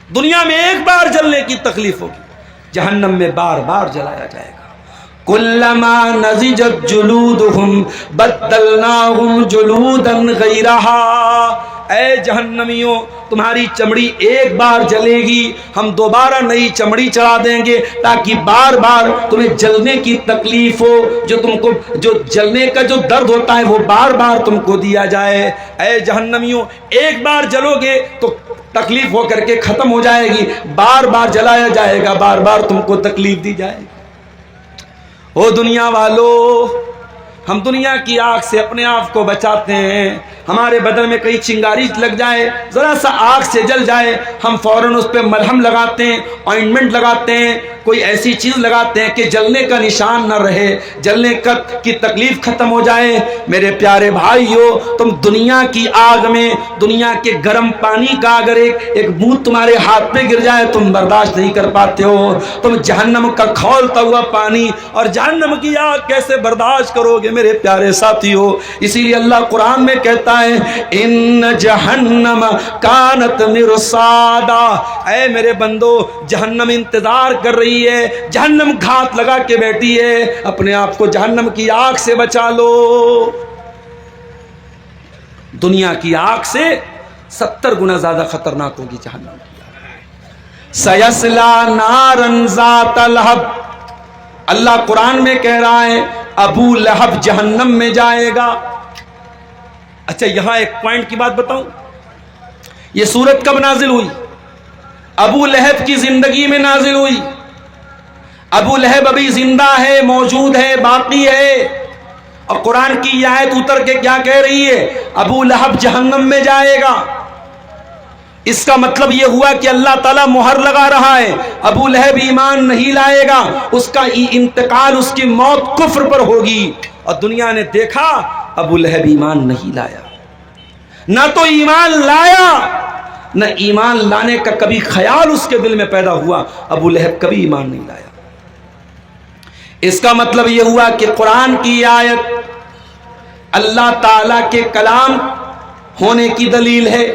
دنیا میں ایک بار جلنے کی تکلیف ہوگی، جہنم میں بار بار جلایا جائے گا۔ کلما نضجت جلودہم بدلناہم جلودا غیرہا، اے جہنمیوں تمہاری چمڑی ایک بار جلے گی، ہم دوبارہ نئی چمڑی چڑھا دیں گے تاکہ بار بار تمہیں جلنے کی تکلیف ہو، جو تم کو جو جلنے کا جو درد ہوتا ہے وہ بار بار تم کو دیا جائے۔ اے جہنمیوں ایک بار جلو گے تو تکلیف ہو کر کے ختم ہو جائے گی، بار بار جلایا جائے گا، بار بار تم کو تکلیف دی جائے گی۔ او دنیا والو، ہم دنیا کی آگ سے اپنے آپ کو بچاتے ہیں، ہمارے بدن میں کئی چنگاری لگ جائے، ذرا سا آگ سے جل جائے، ہم فوراً اس پہ ملہم لگاتے ہیں، آئنٹمنٹ لگاتے ہیں، کوئی ایسی چیز لگاتے ہیں کہ جلنے کا نشان نہ رہے، جلنے کی تکلیف ختم ہو جائے۔ میرے پیارے بھائیو، تم دنیا کی آگ میں، دنیا کے گرم پانی کا اگر ایک بوند تمہارے ہاتھ پہ گر جائے تم برداشت نہیں کر پاتے ہو، تم جہنم کا کھولتا ہوا پانی اور جہنم کی آگ کیسے برداشت کرو گے میرے پیارے ساتھیو؟ اسی لیے اللہ قرآن میں کہتا ہے ان جہنم کانت مرصادا، اے میرے بندو جہنم انتظار کر رہی ہے، جہنم گھات لگا کے بیٹھی ہے، اپنے آپ کو جہنم کی آگ سے بچا لو۔ دنیا کی آگ سے 70 گنا زیادہ خطرناک ہوگی جہنم کی آگ۔ سیصلا نارا ذات لہب، اللہ قرآن میں کہہ رہا ہے ابو لہب جہنم میں جائے گا۔ اچھا یہاں ایک پوائنٹ کی بات بتاؤں، یہ سورت کب نازل ہوئی؟ ابو لہب کی زندگی میں نازل ہوئی۔ ابو لہب ابھی زندہ ہے، موجود ہے، باقی ہے، اور قرآن کی یہ آیت اتر کے کیا کہہ رہی ہے؟ ابو لہب جہنم میں جائے گا۔ اس کا مطلب یہ ہوا کہ اللہ تعالیٰ مہر لگا رہا ہے، ابو لہب ایمان نہیں لائے گا، اس کا انتقال، اس کی موت کفر پر ہوگی۔ اور دنیا نے دیکھا ابو لہب ایمان نہیں لایا، نہ تو ایمان لایا، نہ ایمان لانے کا کبھی خیال اس کے دل میں پیدا ہوا، ابو لہب کبھی ایمان نہیں لایا۔ اس کا مطلب یہ ہوا کہ قرآن کی آیت اللہ تعالیٰ کے کلام ہونے کی دلیل ہے۔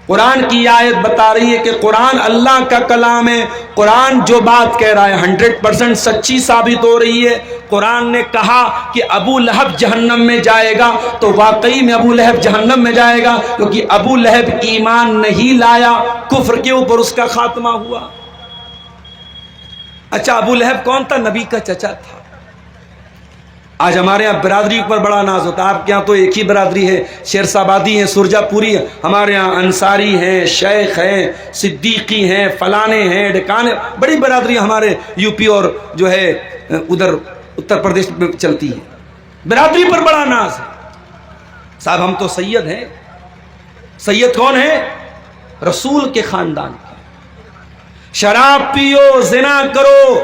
قرآن کی آیت بتا رہی ہے کہ قرآن اللہ کا کلام ہے، قرآن جو بات کہہ رہا ہے 100% سچی ثابت ہو رہی ہے۔ قرآن نے کہا کہ ابو لہب جہنم میں جائے گا تو واقعی میں ابو لہب جہنم میں جائے گا، کیونکہ ابو لہب ایمان نہیں لایا، کفر کے اوپر اس کا خاتمہ ہوا۔ اچھا ابو لہب کون تھا؟ نبی کا چچا تھا۔ آج ہمارے یہاں برادری پر بڑا ناز ہوتا ہے، آپ کے یہاں تو ایک ہی برادری ہے، شیرسابادی ہیں، سرجا پوری ہے، ہمارے یہاں انصاری ہیں، شیخ ہیں، صدیقی ہیں، فلانے ہیں، ڈکانے، بڑی برادری ہمارے یو پی اور جو ہے ادھر اتر پردیش میں چلتی ہے، برادری پر بڑا ناز ہے۔ صاحب ہم تو سید ہیں۔ سید کون ہے؟ رسول کے خاندان کے۔ شراب پیو، زنا کرو،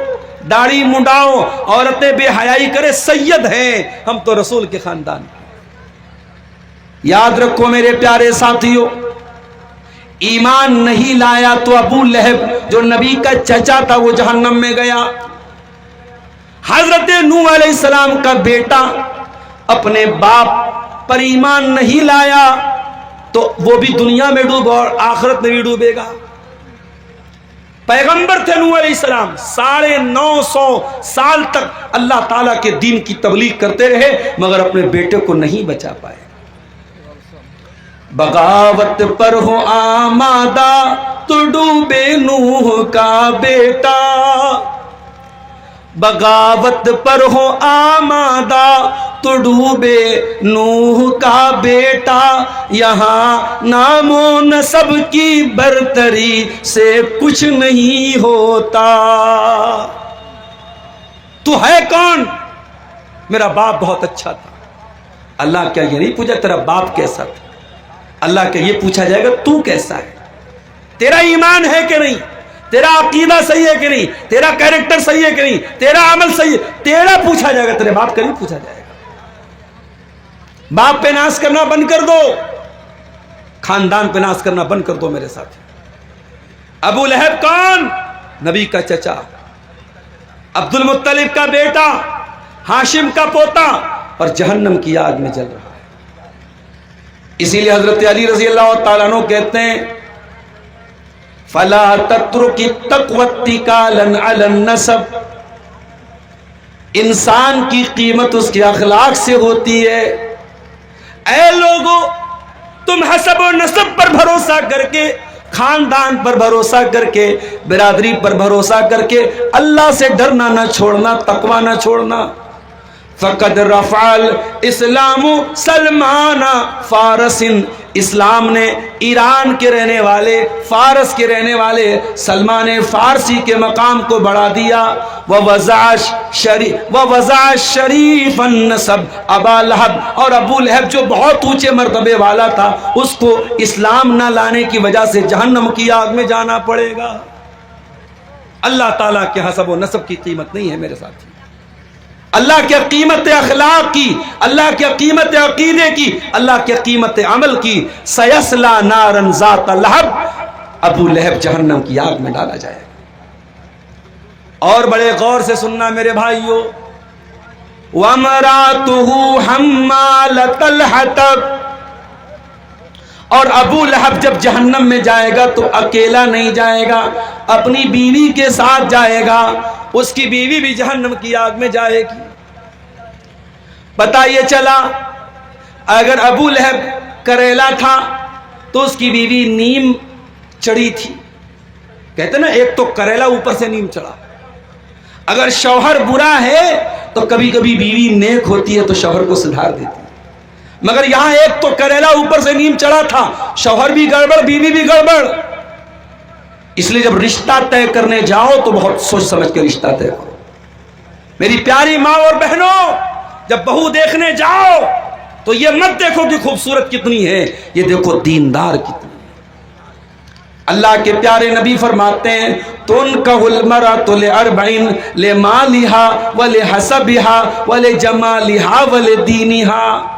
داڑھی منڈاؤ، عورتیں بے حیائی کرے، سید ہیں ہم تو رسول کے خاندان کے۔ یاد رکھو میرے پیارے ساتھیو، ایمان نہیں لایا تو ابو لہب جو نبی کا چچا تھا وہ جہنم میں گیا۔ حضرت نوح علیہ السلام کا بیٹا اپنے باپ پر ایمان نہیں لایا تو وہ بھی دنیا میں ڈوبا اور آخرت میں بھی ڈوبے گا۔ پیغمبر تھے نوح علیہ السلام، 950 سال تک اللہ تعالیٰ کے دین کی تبلیغ کرتے رہے مگر اپنے بیٹے کو نہیں بچا پائے۔ بغاوت پر ہو آمادہ تو ڈوبے نوح کا بیٹا، بغاوت پر ہو آمادہ تو ڈوبے نوح کا بیٹا، یہاں نام و نسب کی برتری سے کچھ نہیں ہوتا۔ تو ہے کون؟ میرا باپ بہت اچھا تھا۔ اللہ کیا یہ نہیں پوچھا تیرا باپ کیسا تھا، اللہ کیا یہ پوچھا جائے گا تو کیسا ہے، تیرا ایمان ہے کہ نہیں، تیرا عقیدہ صحیح ہے کہ نہیں، تیرا کیریکٹر صحیح ہے کہ نہیں، تیرا عمل صحیح ہے، تیرا پوچھا جائے گا، تیرے باپ کا نہیں پوچھا جائے گا۔ باپ پہ ناز کرنا بند کر دو، خاندان پہ ناز کرنا بند کر دو میرے ساتھ۔ ابو لہب کون؟ نبی کا چچا، عبد المطلب کا بیٹا، ہاشم کا پوتا، اور جہنم کی آگ میں جل رہا ہے۔ اسی لیے حضرت علی رضی اللہ تعالیٰ عنہ کہتے ہیں فلا تترک التقوى اتکالا علی النسب، انسان کی قیمت اس کے اخلاق سے ہوتی ہے۔ اے لوگو، تم حسب و نسب پر بھروسہ کر کے، خاندان پر بھروسہ کر کے، برادری پر بھروسہ کر کے اللہ سے ڈرنا نہ چھوڑنا، تقوی نہ چھوڑنا۔ فقد رفع الاسلام سلمان فارس، اسلام نے ایران کے رہنے والے، فارس کے رہنے والے سلمان فارسی کے مقام کو بڑھا دیا۔ وَوَضَعَ شریف النسب ابا لہب، اور ابو لہب جو بہت اونچے مرتبے والا تھا، اس کو اسلام نہ لانے کی وجہ سے جہنم کی آگ میں جانا پڑے گا۔ اللہ تعالیٰ کے حسب و نسب کی قیمت نہیں ہے میرے ساتھی، اللہ کی قیمت اخلاق کی، اللہ کی قیمت عقیدے کی، اللہ کی قیمت عمل کی۔ سیصلی نارا ذات لہب، ابو لہب جہنم کی آگ میں ڈالا جائے گا۔ اور بڑے غور سے سننا میرے بھائیو، وَامْرَأَتُهُ حَمَّالَةَ الْحَطَبِ، اور ابو لہب جب جہنم میں جائے گا تو اکیلا نہیں جائے گا، اپنی بیوی کے ساتھ جائے گا، اس کی بیوی بھی جہنم کی آگ میں جائے گی۔ پتہ یہ چلا اگر ابو لہب کریلا تھا تو اس کی بیوی نیم چڑھی تھی، کہتے نا ایک تو کریلا اوپر سے نیم چڑھا۔ اگر شوہر برا ہے تو کبھی کبھی بیوی نیک ہوتی ہے تو شوہر کو سدھار دیتی ہے، مگر یہاں ایک تو کریلا اوپر سے نیم چڑھا تھا، شوہر بھی گڑبڑ بیوی بھی گڑبڑ۔ اس لیے جب رشتہ طے کرنے جاؤ تو بہت سوچ سمجھ کے رشتہ طے کرو۔ میری پیاری ماں اور بہنوں، جب بہو دیکھنے جاؤ تو یہ مت دیکھو کہ خوبصورت کتنی ہے، یہ دیکھو دیندار کتنی ہے۔ اللہ کے پیارے نبی فرماتے ہیں تُنْكَحُ الْمَرْأَةُ لِأَرْبَعٍ لِمَالِهَا وَلِحَسَبِهَا وَلِجَمَالِهَا وَلِدِينِهَا۔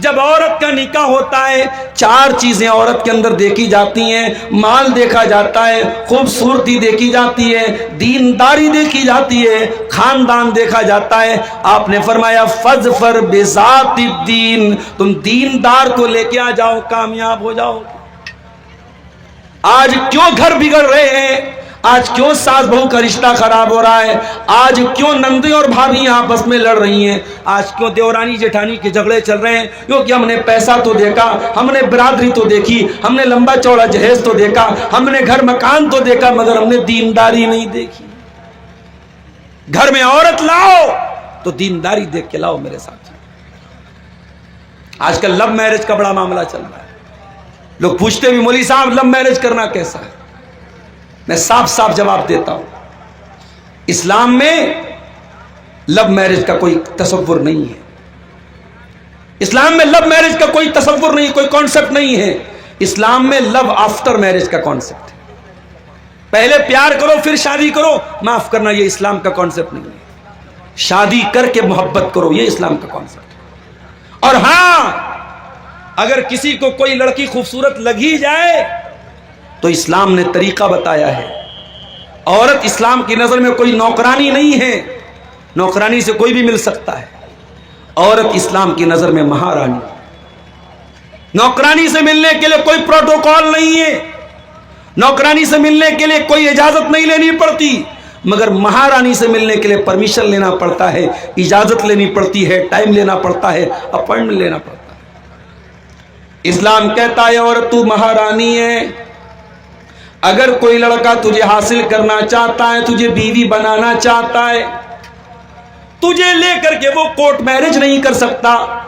جب عورت کا نکاح ہوتا ہے، چار چیزیں عورت کے اندر دیکھی جاتی ہیں، مال دیکھا جاتا ہے، خوبصورتی دیکھی جاتی ہے، دینداری دیکھی جاتی ہے، خاندان دیکھا جاتا ہے۔ آپ نے فرمایا فَاظْفَرْ بِذَاتِ الدِّينِ، تم دیندار کو لے کے آ جاؤ، کامیاب ہو جاؤ۔ آج کیوں گھر بگڑ رہے ہیں؟ آج کیوں ساس بہو کا رشتہ خراب ہو رہا ہے؟ آج کیوں نندے اور بھابھی آپس میں لڑ رہی ہیں؟ آج کیوں دیورانی جیٹھانی کے جھگڑے چل رہے ہیں؟ کیونکہ ہم نے پیسہ تو دیکھا، ہم نے برادری تو دیکھی، ہم نے لمبا چوڑا جہیز تو دیکھا، ہم نے گھر مکان تو دیکھا، مگر ہم نے دینداری نہیں دیکھی۔ گھر میں عورت لاؤ تو دینداری دیکھ کے لاؤ میرے ساتھ۔ آج کل لو میرج کا بڑا معاملہ چل رہا ہے، لوگ پوچھتے بھی مولوی صاحب لو میرج کرنا کیسا ہے؟ میں صاف صاف جواب دیتا ہوں، اسلام میں لو میرج کا کوئی تصور نہیں ہے۔ اسلام میں لو میرج کا کوئی تصور نہیں، کوئی کانسیپٹ نہیں ہے۔ اسلام میں لو آفٹر میرج کا کانسیپٹ ہے، پہلے پیار کرو پھر شادی کرو۔ معاف کرنا، یہ اسلام کا کانسیپٹ نہیں ہے۔ شادی کر کے محبت کرو، یہ اسلام کا کانسیپٹ ہے۔ اور ہاں، اگر کسی کو کوئی لڑکی خوبصورت لگ ہی جائے تو اسلام نے طریقہ بتایا ہے۔ عورت اسلام کی نظر میں کوئی نوکرانی نہیں ہے، نوکرانی سے کوئی بھی مل سکتا ہے۔ عورت اسلام کی نظر میں مہارانی، نوکرانی سے ملنے کے لیے کوئی پروٹوکول نہیں ہے، نوکرانی سے ملنے کے لیے کوئی اجازت نہیں لینی پڑتی، مگر مہارانی سے ملنے کے لیے پرمیشن لینا پڑتا ہے، اجازت لینی پڑتی ہے، ٹائم لینا پڑتا ہے، اپائنٹمنٹ لینا پڑتا ہے۔ اسلام کہتا ہے عورت تو مہارانی ہے۔ اگر کوئی لڑکا تجھے حاصل کرنا چاہتا ہے، تجھے بیوی بنانا چاہتا ہے، تجھے لے کر کے وہ کورٹ میرج نہیں کر سکتا،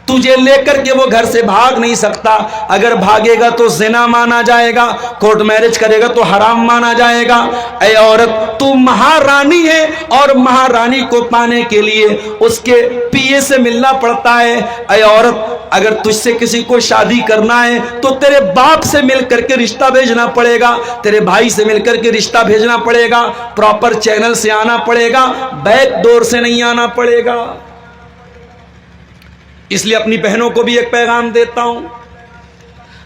تجھے لے کر کے وہ گھر سے بھاگ نہیں سکتا۔ اگر بھاگے گا تو زنا مانا جائے گا، کورٹ میرج کرے گا تو حرام مانا جائے گا۔ اے عورت، تو مہارانی ہے، اور مہارانی کو پانے کے لیے اس کے پی اے سے ملنا پڑتا ہے۔ اے عورت، اگر تجھ سے کسی کو شادی کرنا ہے تو تیرے باپ سے مل کر کے رشتہ بھیجنا پڑے گا، تیرے بھائی سے مل کر کے رشتہ بھیجنا پڑے گا، پراپر چینل سے آنا پڑے گا، بیک ڈور سے نہیں آنا پڑے گا۔ اس لیے اپنی بہنوں کو بھی ایک پیغام دیتا ہوں،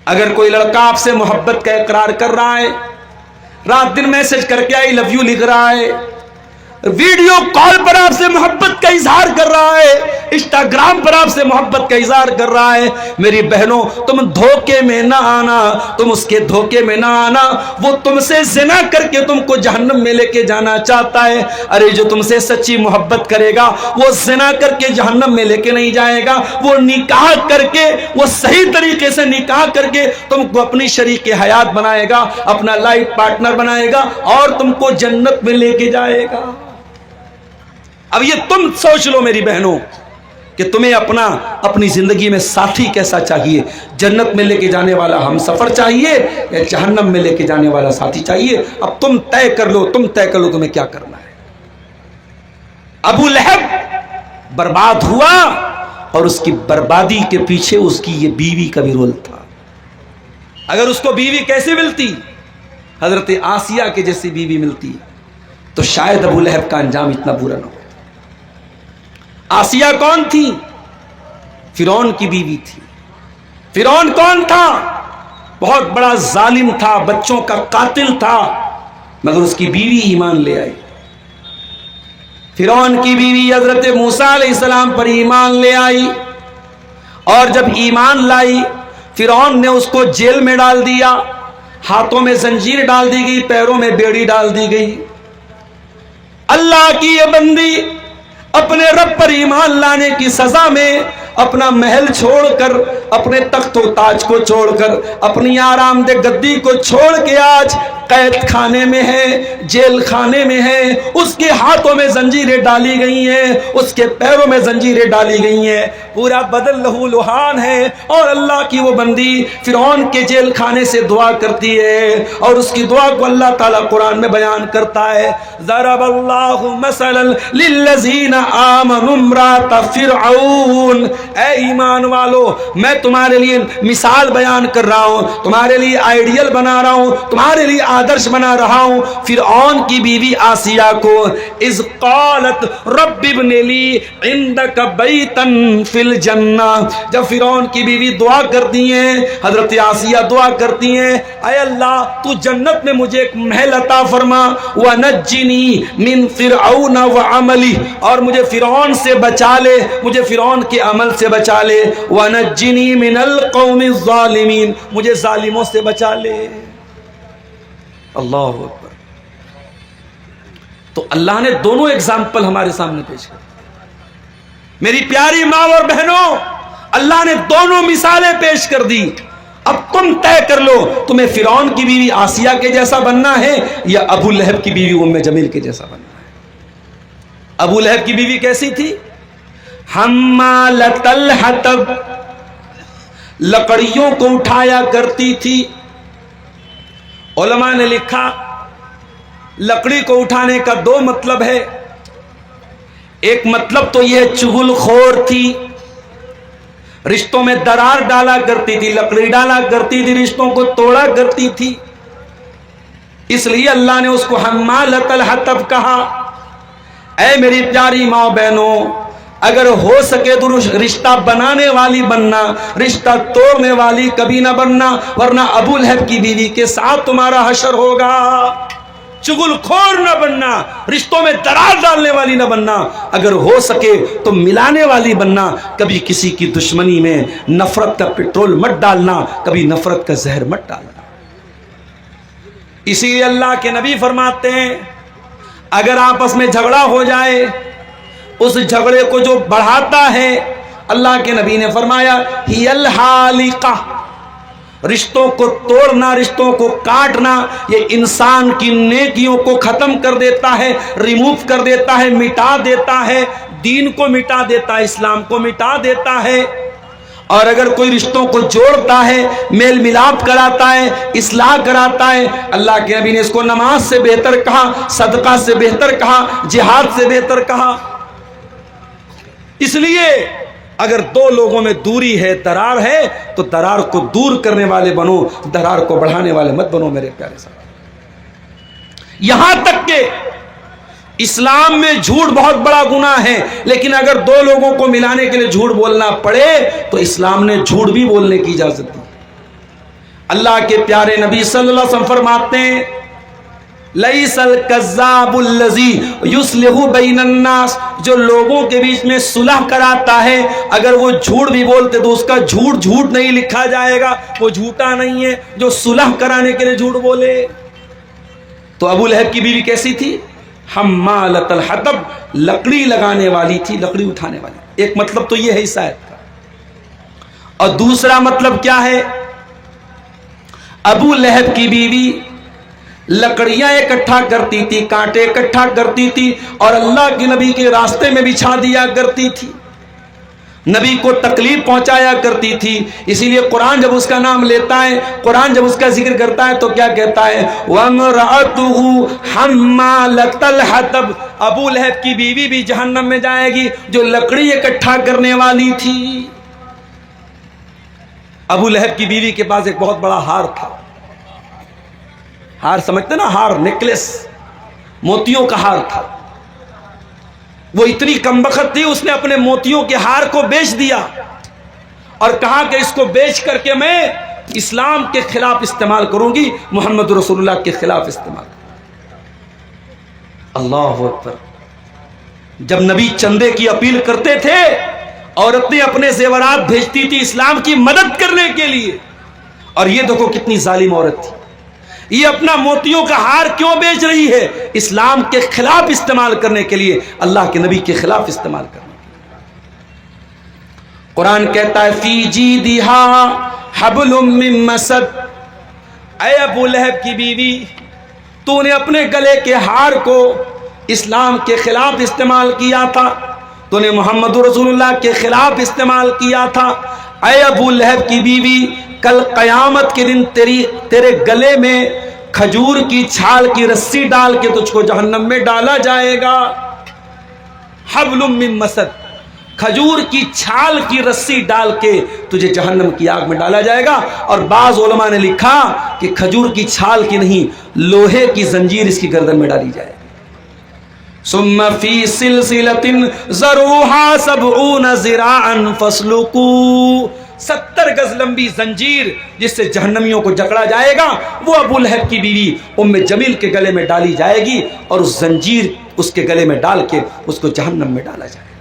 اگر کوئی لڑکا آپ سے محبت کا اقرار کر رہا ہے، رات دن میسج کر کے آئی لو یو لکھ رہا ہے، ویڈیو کال پر آپ سے محبت کا اظہار کر رہا ہے, انسٹاگرام پر آپ سے محبت کا اظہار کر رہا ہے. میری بہنوں, تم دھوکے میں نہ آنا, تم اس کے دھوکے میں نہ آنا. وہ تم سے زنا کر کے تم کو جہنم میں لے کے جانا چاہتا ہے. ارے جو تم سے سچی محبت کرے گا وہ زنا کر کے جہنم میں لے کے نہیں جائے گا, وہ نکاح کر کے, وہ صحیح طریقے سے نکاح کر کے تم کو اپنی شریک حیات بنائے گا, اپنا لائف پارٹنر بنائے گا اور تم کو جنت میں لے کے جائے گا. اب یہ تم سوچ لو میری بہنوں کہ تمہیں اپنی زندگی میں ساتھی کیسا چاہیے. جنت میں لے کے جانے والا ہم سفر چاہیے یا جہنم میں لے کے جانے والا ساتھی چاہیے؟ اب تم طے کر لو تمہیں کیا کرنا ہے. ابو لہب برباد ہوا اور اس کی بربادی کے پیچھے اس کی یہ بیوی کا بھی رول تھا. اگر اس کو بیوی کیسے ملتی, حضرت آسیہ کے جیسی بیوی ملتی, تو شاید ابو لہب کا انجام اتنا برا نہ ہو. آسیہ کون تھی؟ فرعون کی بیوی تھی. فرعون کون تھا؟ بہت بڑا ظالم تھا, بچوں کا قاتل تھا, مگر اس کی بیوی ایمان لے آئی. فرعون کی بیوی حضرت موسیٰ علیہ السلام پر ایمان لے آئی, اور جب ایمان لائی فرعون نے اس کو جیل میں ڈال دیا, ہاتھوں میں زنجیر ڈال دی گئی, پیروں میں بیڑی ڈال دی گئی. اللہ کی یہ بندی اپنے رب پر ایمان لانے کی سزا میں اپنا محل چھوڑ کر, اپنے تخت و تاج کو چھوڑ کر, اپنی آرام دہ گدی کو چھوڑ کے آج قید خانے میں ہے, جیل خانے میں ہے. اس کے ہاتھوں میں زنجیریں ڈالی گئی ہیں, اس کے پیروں میں زنجیریں ڈالی گئی ہیں, پورا بدن لہو لہان ہے. اور اللہ کی وہ بندی فرعون کے جیل خانے سے دعا کرتی ہے, اور اس کی دعا کو اللہ تعالیٰ قرآن میں بیان کرتا ہے. ضرب اللہ مثلا للذین آمنوا امرأۃ فرعون. اے ایمان والو, میں تمہارے لیے مثال بیان کر رہا ہوں, تمہارے لیے آئیڈیل بنا رہا ہوں, تمہارے لیے آدرش بنا رہا ہوں. فرعون کی بیوی آسیہ کو اذ قالت رب ابن لی عندک بیتا فی الجنہ. جب فرعون کی بیوی دعا کرتی ہیں, حضرت آسیہ دعا کرتی ہیں, اے اللہ تو جنت میں مجھے ایک محل عطا فرما, ونجنی من فرعون وعملی, اور مجھے فرعون سے بچا لے, مجھے فرعون کے عمل سے بچا لے, ونجنی من القوم الظالمین, مجھے ظالموں سے بچا لے. اللہ اکبر. تو اللہ نے دونوں ایگزامپل ہمارے سامنے پیش کر. میری پیاری ماں اور بہنوں, اللہ نے دونوں مثالیں پیش کر دی. اب تم طے کر لو تمہیں فرعون کی بیوی آسیہ کے جیسا بننا ہے یا ابو لہب کی بیوی ام جمیل کے جیسا بننا ہے. ابو لہب کی بیوی کیسی تھی؟ حمالۃ الحطب, لکڑیوں کو اٹھایا کرتی تھی. علماء نے لکھا لکڑی کو اٹھانے کا دو مطلب ہے. ایک مطلب تو یہ چغل خور تھی, رشتوں میں درار ڈالا کرتی تھی, لکڑی ڈالا کرتی تھی, رشتوں کو توڑا کرتی تھی, اس لیے اللہ نے اس کو حمالۃ الحطب کہا. اے میری پیاری ماں بہنوں, اگر ہو سکے تو رشتہ بنانے والی بننا, رشتہ توڑنے والی کبھی نہ بننا, ورنہ ابو لہب کی بیوی کے ساتھ تمہارا حشر ہوگا. چغل خور نہ بننا, رشتوں میں درار ڈالنے والی نہ بننا, اگر ہو سکے تو ملانے والی بننا. کبھی کسی کی دشمنی میں نفرت کا پٹرول مت ڈالنا, کبھی نفرت کا زہر مت ڈالنا. اسی لیے اللہ کے نبی فرماتے ہیں اگر آپس میں جھگڑا ہو جائے, اس جھگڑے کو جو بڑھاتا ہے, اللہ کے نبی نے فرمایا ہی الحالقہ, رشتوں کو توڑنا, رشتوں کو کاٹنا, یہ انسان کی نیکیوں کو ختم کر دیتا ہے, ریموو کر دیتا ہے, مٹا دیتا ہے, دین کو مٹا دیتا ہے, اسلام کو مٹا دیتا ہے. اور اگر کوئی رشتوں کو جوڑتا ہے, میل ملاپ کراتا ہے, اصلاح کراتا ہے, اللہ کے نبی نے اس کو نماز سے بہتر کہا, صدقہ سے بہتر کہا, جہاد سے بہتر کہا. اس لیے اگر دو لوگوں میں دوری ہے, درار ہے, تو درار کو دور کرنے والے بنو, درار کو بڑھانے والے مت بنو میرے پیارے صاحب. یہاں تک کہ اسلام میں جھوٹ بہت بڑا گناہ ہے, لیکن اگر دو لوگوں کو ملانے کے لیے جھوٹ بولنا پڑے تو اسلام نے جھوٹ بھی بولنے کی اجازت دی. اللہ کے پیارے نبی صلی اللہ علیہ وسلم فرماتے ہیں لیس الکذاب الذی یصلح بین الناس، جو لوگوں کے بیچ میں صلح کراتا ہے، اگر وہ جھوٹ بھی بولتے تو اس کا جھوٹ جھوٹ نہیں لکھا جائے گا، وہ جھوٹا نہیں ہے جو صلح کرانے کے لیے جھوٹ بولے۔ تو ابو لہب کی بیوی کیسی تھی؟ حمالۃ الحطب، لکڑی لگانے والی تھی، لکڑی اٹھانے والی۔ ایک مطلب تو یہ ہے اس آیت کا، اور دوسرا مطلب کیا ہے؟ ابو لہب کی بیوی لکڑیاں اکٹھا کرتی تھی، کانٹے اکٹھا کرتی تھی، اور اللہ کے نبی کے راستے میں بچھا دیا کرتی تھی، نبی کو تکلیف پہنچایا کرتی تھی۔ اسی لیے قرآن جب اس کا نام لیتا ہے، قرآن جب اس کا ذکر کرتا ہے تو کیا کہتا ہے؟ وَامْرَأَتُهُ حَمَّالَةَ الْحَطَبِ، ابو لہب کی بیوی بھی جہنم میں جائے گی جو لکڑی اکٹھا کرنے والی تھی۔ ابو لہب کی بیوی کے پاس ایک بہت بڑا ہار تھا، ہار سمجھتے نا، ہار، نیکلس، موتیوں کا ہار تھا۔ وہ اتنی کمبخت تھی، اس نے اپنے موتیوں کے ہار کو بیچ دیا اور کہا کہ اس کو بیچ کر کے میں اسلام کے خلاف استعمال کروں گی، محمد رسول اللہ کے خلاف استعمال کروں گی۔ اللہ اکبر۔ جب نبی چندے کی اپیل کرتے تھے، عورتیں اپنے زیورات بھیجتی تھی اسلام کی مدد کرنے کے لیے، اور یہ دیکھو کتنی ظالم عورت تھی، یہ اپنا موتیوں کا ہار کیوں بیچ رہی ہے؟ اسلام کے خلاف استعمال کرنے کے لیے، اللہ کے نبی کے خلاف استعمال کرنے کے لیے۔ قرآن کہتا ہے فی جیدہا حبل من مسد، اے ابو لہب کی بیوی، تو نے اپنے گلے کے ہار کو اسلام کے خلاف استعمال کیا تھا، تو نے محمد رسول اللہ کے خلاف استعمال کیا تھا۔ اے ابو لہب کی بیوی، کل قیامت کے دن تیرے گلے میں کھجور کی چھال کی رسی ڈال کے تجھ کو جہنم میں ڈالا جائے گا۔ حبل من مسد، کھجور کی چھال کی رسی ڈال کے تجھے جہنم کی آگ میں ڈالا جائے گا۔ اور بعض علماء نے لکھا کہ کھجور کی چھال کی نہیں، لوہے کی زنجیر اس کی گردن میں ڈالی جائے گی۔ ثم فی سلسلۃ ذرعها 70 ذراعا فاسلکوہ، 70 گز لمبی زنجیر جس سے جہنمیوں کو جکڑا جائے گا، وہ ابو لہب کی بیوی ام جمیل کے گلے میں ڈالی جائے گی، اور اس زنجیر اس کے گلے میں ڈال کے اس کو جہنم میں ڈالا جائے گا۔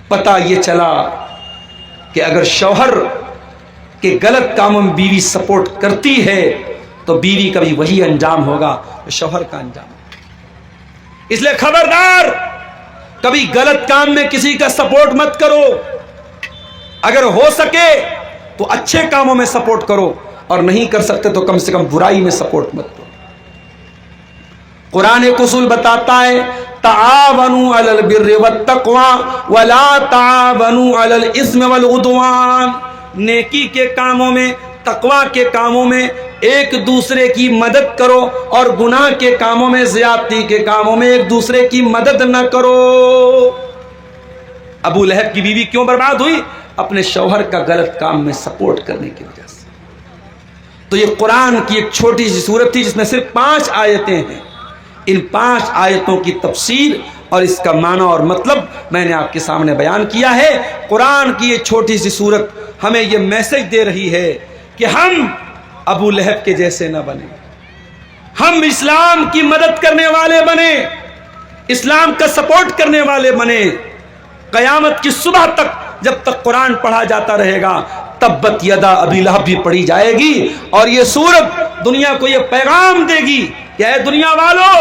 پتہ یہ چلا کہ اگر شوہر کے غلط کاموں میں بیوی سپورٹ کرتی ہے تو بیوی کا بھی وہی انجام ہوگا جو شوہر کا انجام ہوگا۔ اس لیے خبردار، کبھی غلط کام میں کسی کا سپورٹ مت کرو، اگر ہو سکے تو اچھے کاموں میں سپورٹ کرو، اور نہیں کر سکتے تو کم سے کم برائی میں سپورٹ مت کرو۔ قرآن ایک اصول بتاتا ہے، تعاونوا علی البر والتقوی ولا تعاونوا علی الاثم والعدوان، نیکی کے کاموں میں، تقوی کے کاموں میں ایک دوسرے کی مدد کرو، اور گناہ کے کاموں میں، زیادتی کے کاموں میں ایک دوسرے کی مدد نہ کرو۔ ابو لہب کی بیوی کیوں برباد ہوئی؟ اپنے شوہر کا غلط کام میں سپورٹ کرنے کی وجہ سے۔ تو یہ قرآن کی ایک چھوٹی سی سورت تھی جس میں صرف 5 آیتیں ہیں۔ ان 5 آیتوں کی تفسیر اور اس کا معنی اور مطلب میں نے آپ کے سامنے بیان کیا ہے۔ قرآن کی یہ چھوٹی سی سورت ہمیں یہ میسج دے رہی ہے کہ ہم ابو لہب کے جیسے نہ بنیں، ہم اسلام کی مدد کرنے والے بنیں، اسلام کا سپورٹ کرنے والے بنیں۔ قیامت کی صبح تک جب تک قرآن پڑھا جاتا رہے گا، تبت یدا ابی لہب بھی پڑھی جائے گی، اور یہ سورت دنیا کو یہ پیغام دے گی کہ اے دنیا والو،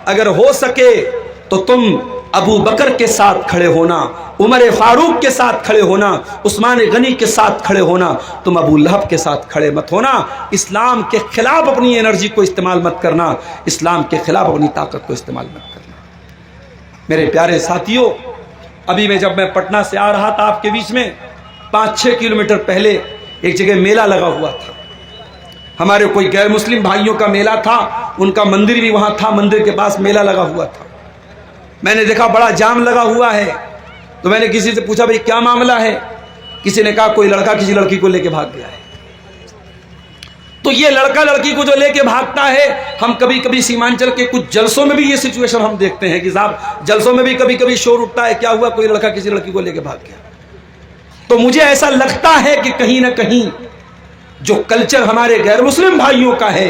اگر ہو سکے تو تم ابو بکر کے ساتھ کھڑے ہونا، عمر فاروق کے ساتھ کھڑے ہونا، عثمان غنی کے ساتھ کھڑے ہونا، تم ابو لہب کے ساتھ کھڑے مت ہونا۔ اسلام کے خلاف اپنی انرجی کو استعمال مت کرنا، اسلام کے خلاف اپنی طاقت کو استعمال مت کرنا۔ میرے پیارے ساتھیوں، ابھی جب میں پٹنہ سے آ رہا تھا، آپ کے بیچ میں 5-6 کلومیٹر پہلے ایک جگہ میلہ لگا ہوا تھا، ہمارے کوئی غیر مسلم بھائیوں کا میلہ تھا، ان کا مندر بھی وہاں تھا، مندر کے پاس میلہ لگا ہوا تھا۔ میں نے دیکھا بڑا جام لگا ہوا ہے، تو میں نے کسی سے پوچھا بھائی کیا معاملہ ہے؟ کسی نے کہا کوئی لڑکا کسی لڑکی کو لے کے بھاگ گیا ہے۔ تو یہ لڑکا لڑکی کو جو لے کے بھاگتا ہے، ہم کبھی کبھی سیمانچل کے کچھ جلسوں میں بھی یہ سچویشن ہم دیکھتے ہیں کہ صاحب جلسوں میں بھی کبھی کبھی شور اٹھتا ہے، کیا ہوا؟ کوئی لڑکا کسی لڑکی کو لے کے بھاگ گیا۔ تو مجھے ایسا لگتا ہے کہ کہیں نہ کہیں جو کلچر ہمارے غیر مسلم بھائیوں کا ہے،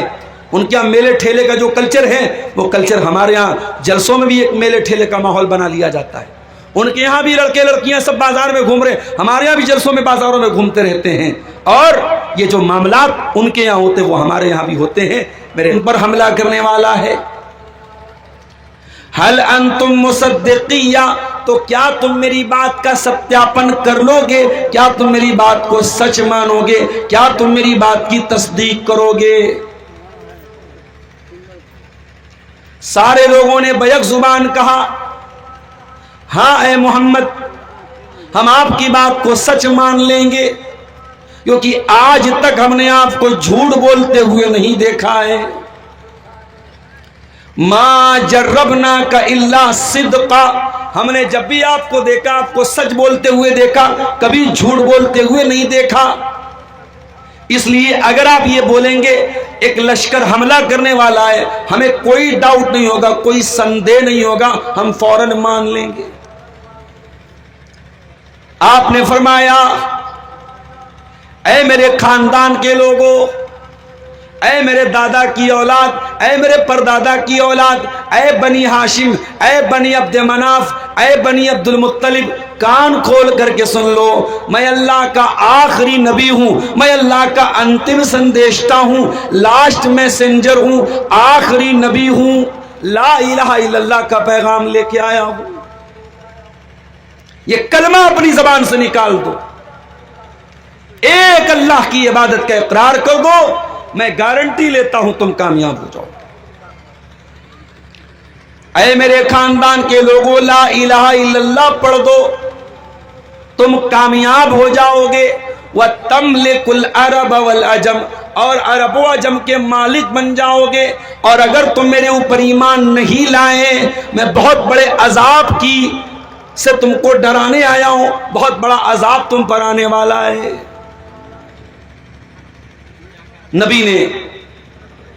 ان کے یہاں میلے ٹھیلے کا جو کلچر ہے وہ کلچر ہمارے یہاں جلسوں میں بھی ایک میلے ٹھیلے کا ماحول بنا لیا جاتا ہے. ان کے یہاں بھی لڑکے لڑکیاں سب بازار میں گھوم رہے, ہمارے یہاں بھی جلسوں میں بازاروں میں گھومتے رہتے ہیں, اور یہ جو معاملات ان کے یہاں ہوتے وہ ہمارے یہاں بھی ہوتے ہیں. میرے ان پر حملہ کرنے والا ہے. حل انتم مصدقیہ, تو کیا تم میری بات کا ستیاپن کر لو گے؟ کیا تم میری بات کو سچ مانو گے؟ کیا تم میری بات کی تصدیق کرو گے؟ سارے لوگوں نے بیک زبان کہا ہاں اے محمد, ہم آپ کی بات کو سچ مان لیں گے, کیونکہ آج تک ہم نے آپ کو جھوٹ بولتے ہوئے نہیں دیکھا ہے. ما جربناک الا صدقا, ہم نے جب بھی آپ کو دیکھا آپ کو سچ بولتے ہوئے دیکھا, کبھی جھوٹ بولتے ہوئے نہیں دیکھا. اس لیے اگر آپ یہ بولیں گے ایک لشکر حملہ کرنے والا ہے, ہمیں کوئی ڈاؤٹ نہیں ہوگا, کوئی سندے نہیں ہوگا, ہم فوراً مان لیں گے. آپ نے فرمایا اے میرے خاندان کے لوگوں, اے میرے دادا کی اولاد, اے میرے پردادا کی اولاد, اے بنی ہاشم, اے بنی عبد مناف, اے بنی عبد المطلب, کان کھول کر کے سن لو, میں اللہ کا آخری نبی ہوں, میں اللہ کا انتم سندیشتہ ہوں, لاسٹ میسنجر ہوں, آخری نبی ہوں, لا الہ الا اللہ کا پیغام لے کے آیا ہوں. یہ کلمہ اپنی زبان سے نکال دو, ایک اللہ کی عبادت کا اقرار کر دو, میں گارنٹی لیتا ہوں تم کامیاب ہو جاؤ. اے میرے خاندان کے لوگوں, لا الہ الا اللہ پڑھ دو, تم کامیاب ہو جاؤ گے. وَتَمْلِكُ الْعَرَبَ وَالْعَجَمَ, اور عرب و عجم کے مالک بن جاؤ گے. اور اگر تم میرے اوپر ایمان نہیں لائے, میں بہت بڑے عذاب کی سے تم کو ڈرانے آیا ہوں, بہت بڑا عذاب تم پر آنے والا ہے. نبی نے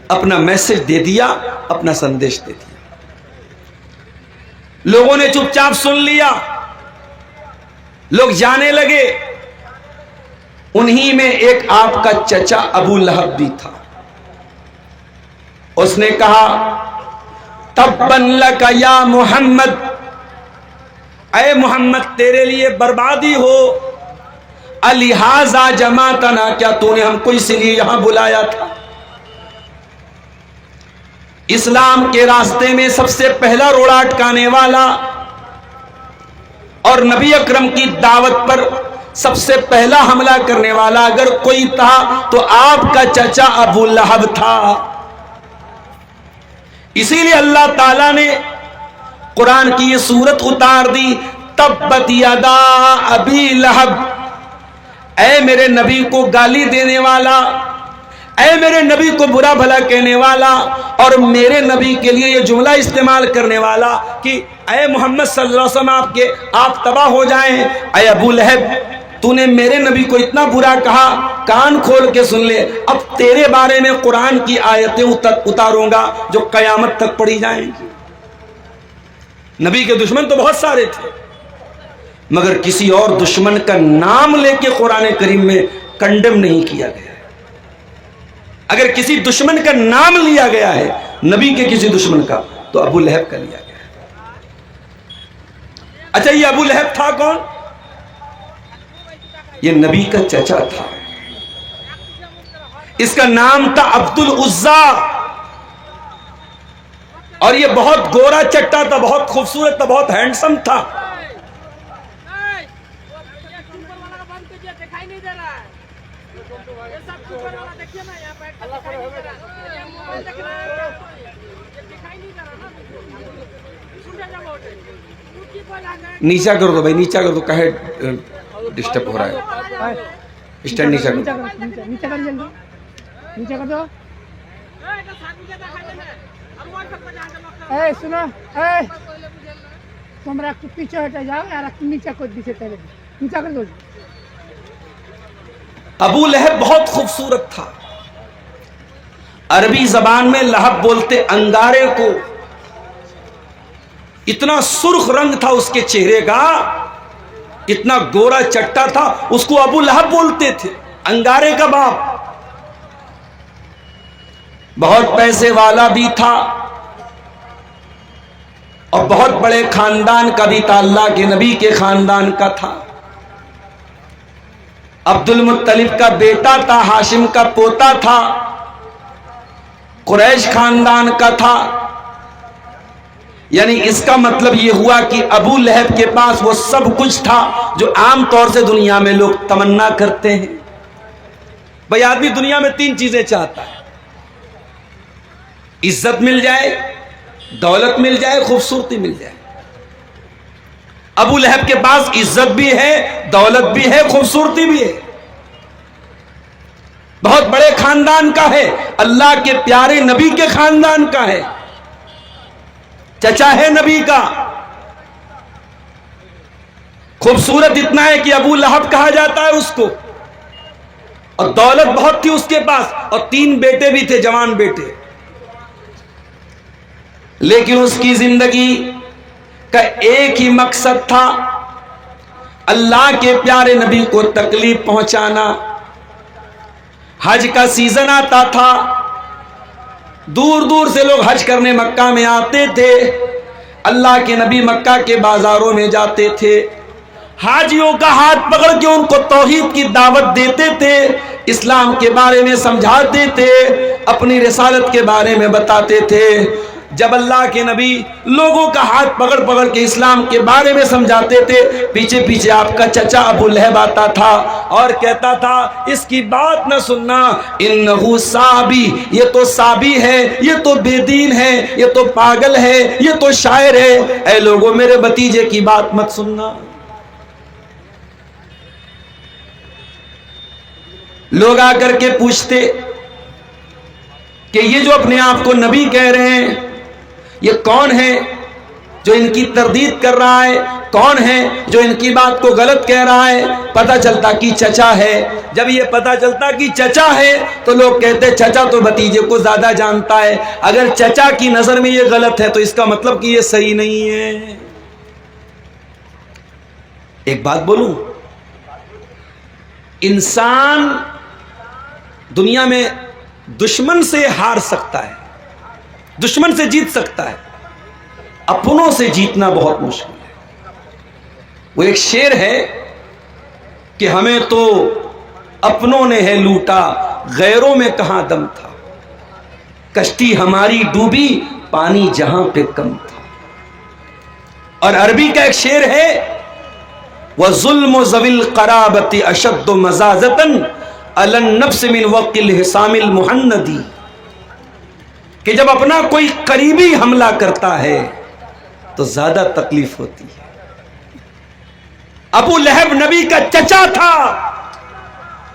اپنا میسج دے دیا, اپنا سندیش دے دیا. لوگوں نے چپ چاپ سن لیا, لوگ جانے لگے. انہی میں ایک آپ کا چچا ابو لہب بھی تھا. اس نے کہا تبن لک یا محمد, اے محمد تیرے لیے بربادی ہو. الہٰذا جمعتنا, کیا تو نے ہم کو اس لیے یہاں بلایا تھا؟ اسلام کے راستے میں سب سے پہلا روڑا اٹکانے والا اور نبی اکرم کی دعوت پر سب سے پہلا حملہ کرنے والا اگر کوئی تھا تو آپ کا چچا ابو لہب تھا. اسی لیے اللہ تعالیٰ نے قرآن کی یہ سورت اتار دی, تبت یدا ابی لہب. اے میرے نبی کو گالی دینے والا, اے میرے نبی کو برا بھلا کہنے والا, اور میرے نبی کے لیے یہ جملہ استعمال کرنے والا کہ اے محمد صلی اللہ علیہ وسلم آپ تباہ ہو جائیں. اے ابو لہب, تو نے میرے نبی کو اتنا برا کہا, کان کھول کے سن لے, اب تیرے بارے میں قرآن کی آیتیں اتاروں گا جو قیامت تک پڑھی جائیں گی. نبی کے دشمن تو بہت سارے تھے, مگر کسی اور دشمن کا نام لے کے قرآن کریم میں کنڈم نہیں کیا گیا. اگر کسی دشمن کا نام لیا گیا ہے نبی کے کسی دشمن کا, تو ابو لہب کا لیا گیا ہے. اچھا, یہ ابو لہب تھا کون؟ یہ نبی کا چچا تھا. اس کا نام تھا عبد العزا, اور یہ بہت گورا چٹا تھا, بہت خوبصورت تھا, بہت ہینڈسم تھا. نیچا کر دو بھائی, نیچا کر دو, کہے ڈسٹرب ہو رہا ہے. اسٹینڈ نیچا کر دو, نیچے کر دو. اے سنو, اے تم رکھ پیچھے ہٹے جاؤ یار, نیچے کو پیچھے پہلے نیچا کر دو. ابو لہب بہت خوبصورت تھا. عربی زبان میں لہب بولتے انگارے کو. اتنا سرخ رنگ تھا اس کے چہرے کا, اتنا گورا چٹا تھا, اس کو ابو لہب بولتے تھے, انگارے کا باپ. بہت پیسے والا بھی تھا اور بہت بڑے خاندان کا بھی تھا، اللہ کے نبی کے خاندان کا تھا۔ عبد المطلب کا بیٹا تھا، ہاشم کا پوتا تھا، قریش خاندان کا تھا۔ یعنی اس کا مطلب یہ ہوا کہ ابو لہب کے پاس وہ سب کچھ تھا جو عام طور سے دنیا میں لوگ تمنا کرتے ہیں۔ بھائی آدمی دنیا میں 3 چیزیں چاہتا ہے، عزت مل جائے، دولت مل جائے، خوبصورتی مل جائے۔ ابو لہب کے پاس عزت بھی ہے، دولت بھی ہے، خوبصورتی بھی ہے، بہت بڑے خاندان کا ہے، اللہ کے پیارے نبی کے خاندان کا ہے، چچا ہے نبی کا۔ خوبصورت اتنا ہے کہ ابو لہب کہا جاتا ہے اس کو، اور دولت بہت تھی اس کے پاس، اور 3 بیٹے بھی تھے، جوان بیٹے۔ لیکن اس کی زندگی کا ایک ہی مقصد تھا، اللہ کے پیارے نبی کو تکلیف پہنچانا۔ حج کا سیزن آتا تھا، دور دور سے لوگ حج کرنے مکہ میں آتے تھے، اللہ کے نبی مکہ کے بازاروں میں جاتے تھے، حاجیوں کا ہاتھ پکڑ کے ان کو توحید کی دعوت دیتے تھے، اسلام کے بارے میں سمجھاتے تھے، اپنی رسالت کے بارے میں بتاتے تھے۔ جب اللہ کے نبی لوگوں کا ہاتھ پکڑ پکڑ کے اسلام کے بارے میں سمجھاتے تھے، پیچھے پیچھے آپ کا چچا ابو لہب آتا تھا اور کہتا تھا اس کی بات نہ سننا، انہو صابی، یہ تو صابی ہے، یہ تو بے دین ہے، یہ تو پاگل ہے، یہ تو شاعر ہے، اے لوگوں میرے بھتیجے کی بات مت سننا۔ لوگ آ کر کے پوچھتے کہ یہ جو اپنے آپ کو نبی کہہ رہے ہیں یہ کون ہے جو ان کی تردید کر رہا ہے، کون ہے جو ان کی بات کو غلط کہہ رہا ہے؟ پتہ چلتا کہ چچا ہے۔ جب یہ پتہ چلتا کہ چچا ہے تو لوگ کہتے چچا تو بھتیجے کو زیادہ جانتا ہے، اگر چچا کی نظر میں یہ غلط ہے تو اس کا مطلب کہ یہ صحیح نہیں ہے۔ ایک بات بولوں، انسان دنیا میں دشمن سے ہار سکتا ہے، دشمن سے جیت سکتا ہے، اپنوں سے جیتنا بہت مشکل ہے۔ وہ ایک شعر ہے کہ ہمیں تو اپنوں نے ہے لوٹا، غیروں میں کہاں دم تھا، کشتی ہماری ڈوبی، پانی جہاں پہ کم تھا۔ اور عربی کا ایک شعر ہے وَظُلْمُ ذَوِي الْقَرَابَةِ أَشَدُّ مَزَازَةً عَلَى النَّفْسِ مِنْ وَقْتِ الْحِسَامِ الْمُحَنَّدِ، کہ جب اپنا کوئی قریبی حملہ کرتا ہے تو زیادہ تکلیف ہوتی ہے۔ ابو لہب نبی کا چچا تھا،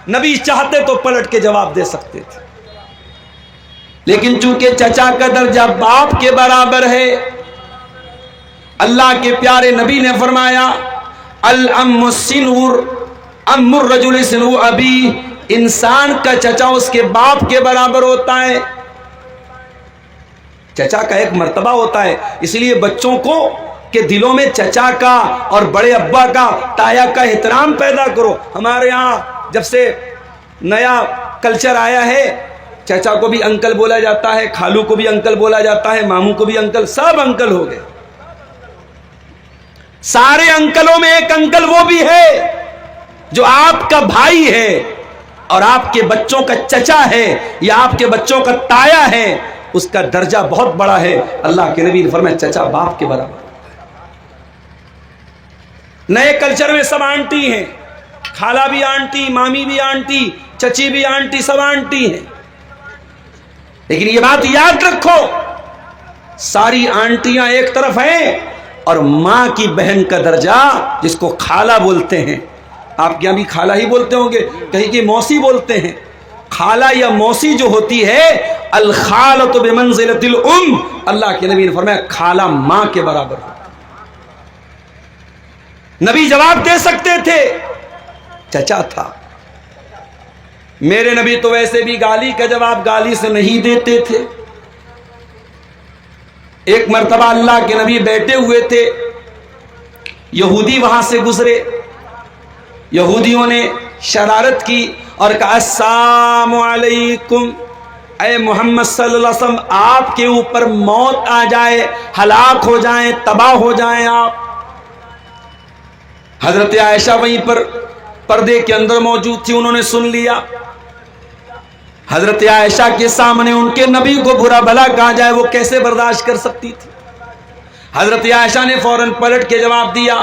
نبی چاہتے تو پلٹ کے جواب دے سکتے تھے، لیکن چونکہ چچا کا درجہ باپ کے برابر ہے، اللہ کے پیارے نبی نے فرمایا الام سنور ام الرجل سنو ابی، انسان کا چچا اس کے باپ کے برابر ہوتا ہے۔ چچا کا ایک مرتبہ ہوتا ہے، اس لیے بچوں کو کہ دلوں میں چچا کا اور بڑے ابا کا، تایا کا احترام پیدا کرو۔ ہمارے ہاں جب سے نیا کلچر آیا ہے، چچا کو بھی انکل بولا جاتا ہے، خالو کو بھی انکل بولا جاتا ہے، ماموں کو بھی انکل، سب انکل ہو گئے۔ سارے انکلوں میں ایک انکل وہ بھی ہے جو آپ کا بھائی ہے اور آپ کے بچوں کا چچا ہے یا آپ کے بچوں کا تایا ہے، اس کا درجہ بہت بڑا ہے۔ اللہ کے نبی نے فرمایا چچا باپ کے برابر۔ نئے کلچر میں سب آنٹی ہیں، خالہ بھی آنٹی، مامی بھی آنٹی، چچی بھی آنٹی، سب آنٹی ہیں، لیکن یہ بات یاد رکھو ساری آنٹیاں ایک طرف ہیں اور ماں کی بہن کا درجہ جس کو خالہ بولتے ہیں، آپ یہاں بھی خالہ ہی بولتے ہوں گے، کہیں کہ موسی بولتے ہیں، خالہ یا موسی جو ہوتی ہے الخالۃ بمنزلۃ الام، اللہ کے نبی نے فرمایا خالہ ماں کے برابر ہو۔ نبی جواب دے سکتے تھے، چچا تھا۔ میرے نبی تو ویسے بھی گالی کا جواب گالی سے نہیں دیتے تھے۔ ایک مرتبہ اللہ کے نبی بیٹھے ہوئے تھے، یہودی وہاں سے گزرے، یہودیوں نے شرارت کی اور کہا السلام علیکم، اے محمد صلی اللہ علیہ وسلم آپ کے اوپر موت آ جائے، ہلاک ہو جائیں، تباہ ہو جائیں آپ۔ حضرت عائشہ وہیں پر پردے کے اندر موجود تھی، انہوں نے سن لیا۔ حضرت عائشہ کے سامنے ان کے نبی کو برا بھلا کہا جائے وہ کیسے برداشت کر سکتی تھی؟ حضرت عائشہ نے فوراً پلٹ کے جواب دیا،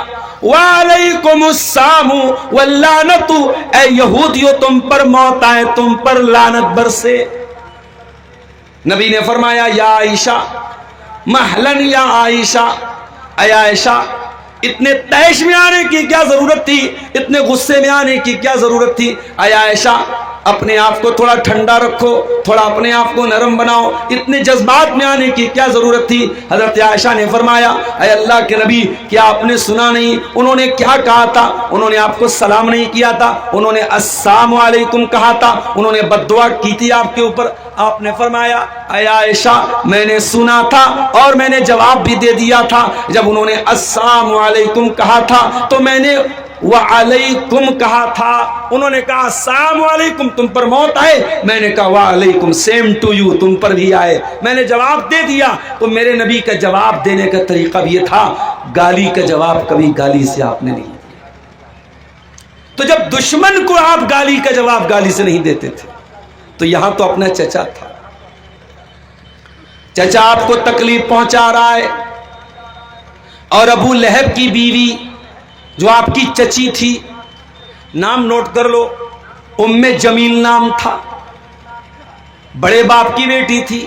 وعلیکم السلام واللعنت، اے یہودیو تم پر موت آئے، تم پر لعنت برسے۔ نبی نے فرمایا، یا عائشہ محلن یا عائشہ، اے عائشہ اتنے تیش میں آنے کی کیا ضرورت تھی، اتنے غصے میں آنے کی کیا ضرورت تھی؟ اے عائشہ اپنے آپ کو تھوڑا ٹھنڈا رکھو، تھوڑا اپنے آپ کو نرم بناؤ، اتنے جذبات میں آنے کی کیا ضرورت تھی؟ حضرت عائشہ نے فرمایا، اے اللہ کے نبی کیا آپ نے سنا نہیں انہوں نے کیا کہا تھا؟ انہوں نے آپ کو سلام نہیں کیا تھا، انہوں نے السلام علیکم کہا تھا، انہوں نے بد دعا کی تھی آپ کے اوپر۔ آپ نے فرمایا، اے عائشہ میں نے سنا تھا اور میں نے جواب بھی دے دیا تھا، جب انہوں نے السلام علیکم کہا تھا تو میں نے وعلیکم کہا تھا۔ انہوں نے کہا السلام علیکم تم پر موت آئے، میں نے کہا وعلیکم سیم ٹو یو تم پر بھی آئے، میں نے جواب دے دیا۔ تو میرے نبی کا جواب دینے کا طریقہ بھی یہ تھا، گالی کا جواب کبھی گالی سے آپ نے نہیں دیا۔ تو جب دشمن کو آپ گالی کا جواب گالی سے نہیں دیتے تھے تو یہاں تو اپنا چچا تھا، چچا آپ کو تکلیف پہنچا رہا ہے، اور ابو لہب کی بیوی جو آپ کی چچی تھی، نام نوٹ کر لو، ام جمیل نام تھا، بڑے باپ کی بیٹی تھی۔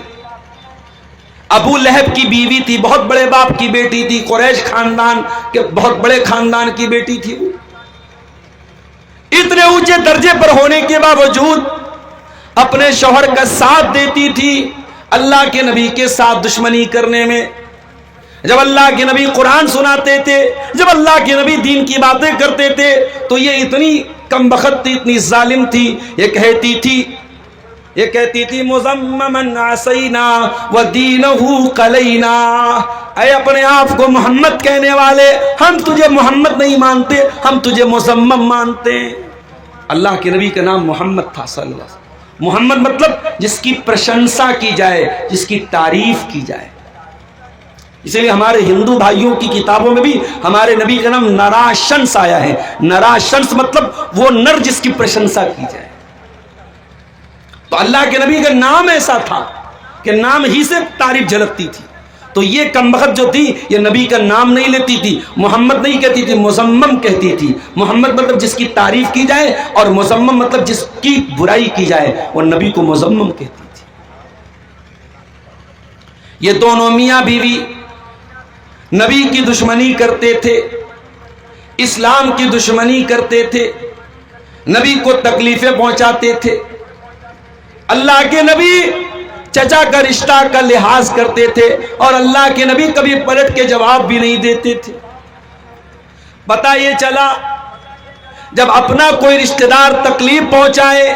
ابو لہب کی بیوی تھی، بہت بڑے باپ کی بیٹی تھی، قریش خاندان کے بہت بڑے خاندان کی بیٹی تھی۔ وہ اتنے اونچے درجے پر ہونے کے باوجود اپنے شوہر کا ساتھ دیتی تھی اللہ کے نبی کے ساتھ دشمنی کرنے میں۔ جب اللہ کے نبی قرآن سناتے تھے، جب اللہ کے نبی دین کی باتیں کرتے تھے تو یہ اتنی کم بخت تھی، اتنی ظالم تھی، یہ کہتی تھی مزممن عصینا ودینہ قلینا، اے اپنے آپ کو محمد کہنے والے، ہم تجھے محمد نہیں مانتے، ہم تجھے مزمم مانتے ہیں۔ اللہ کے نبی کا نام محمد تھا صلی اللہ علیہ وسلم۔ محمد مطلب جس کی پرشنسا کی جائے، جس کی تعریف کی جائے۔ اسی لیے ہمارے ہندو بھائیوں کی کتابوں میں بھی ہمارے نبی کا نام نراشنس آیا ہے۔ نراشنس مطلب وہ نر جس کی پرشنسا کی جائے۔ تو اللہ کے نبی کا نام ایسا تھا کہ نام ہی سے تعریف جھلکتی تھی۔ تو یہ کمبخت جو تھی یہ نبی کا نام نہیں لیتی تھی، محمد نہیں کہتی تھی، مزمم کہتی تھی۔ محمد مطلب جس کی تعریف کی جائے، اور مزمم مطلب جس کی برائی کی جائے، وہ نبی کو مزمم کہتی تھی۔ یہ دونوں میاں بیوی نبی کی دشمنی کرتے تھے، اسلام کی دشمنی کرتے تھے، نبی کو تکلیفیں پہنچاتے تھے۔ اللہ کے نبی چچا کا رشتہ کا لحاظ کرتے تھے، اور اللہ کے نبی کبھی پلٹ کے جواب بھی نہیں دیتے تھے۔ پتہ یہ چلا جب اپنا کوئی رشتہ دار تکلیف پہنچائے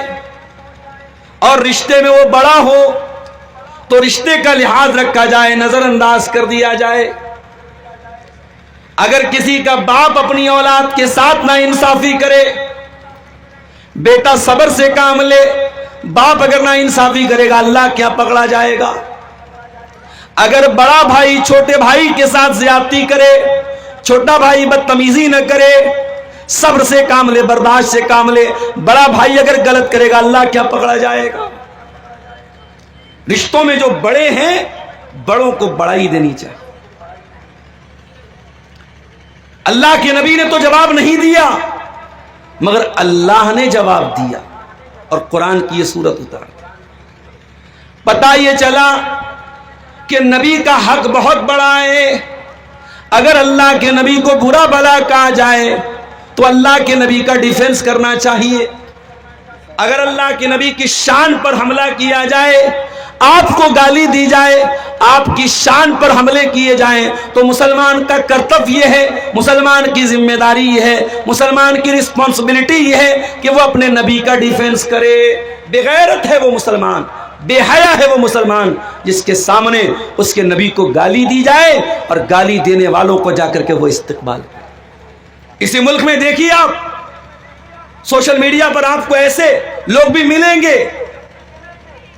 اور رشتے میں وہ بڑا ہو تو رشتے کا لحاظ رکھا جائے، نظر انداز کر دیا جائے۔ اگر کسی کا باپ اپنی اولاد کے ساتھ ناانصافی کرے، بیٹا صبر سے کام لے۔ باپ اگر ناانصافی کرے گا اللہ کیا پکڑا جائے گا۔ اگر بڑا بھائی چھوٹے بھائی کے ساتھ زیادتی کرے، چھوٹا بھائی بدتمیزی نہ کرے، صبر سے کام لے، برداشت سے کام لے، بڑا بھائی اگر غلط کرے گا اللہ کیا پکڑا جائے گا۔ رشتوں میں جو بڑے ہیں بڑوں کو بڑائی دینی چاہیے۔ اللہ کے نبی نے تو جواب نہیں دیا، مگر اللہ نے جواب دیا اور قرآن کی یہ سورت اتار دی۔ پتہ یہ چلا کہ نبی کا حق بہت بڑا ہے۔ اگر اللہ کے نبی کو برا بھلا کہا جائے تو اللہ کے نبی کا ڈیفنس کرنا چاہیے۔ اگر اللہ کے نبی کی شان پر حملہ کیا جائے، آپ کو گالی دی جائے، آپ کی شان پر حملے کیے جائیں، تو مسلمان کا کرتویہ یہ ہے، مسلمان کی ذمہ داری یہ ہے، مسلمان کی رسپانسبلٹی یہ ہے کہ وہ اپنے نبی کا ڈیفنس کرے۔ بغیرت ہے وہ مسلمان، بے حیا ہے وہ مسلمان جس کے سامنے اس کے نبی کو گالی دی جائے اور گالی دینے والوں کو جا کر کے وہ استقبال کرے۔ اسی ملک میں دیکھیے آپ، سوشل میڈیا پر آپ کو ایسے لوگ بھی ملیں گے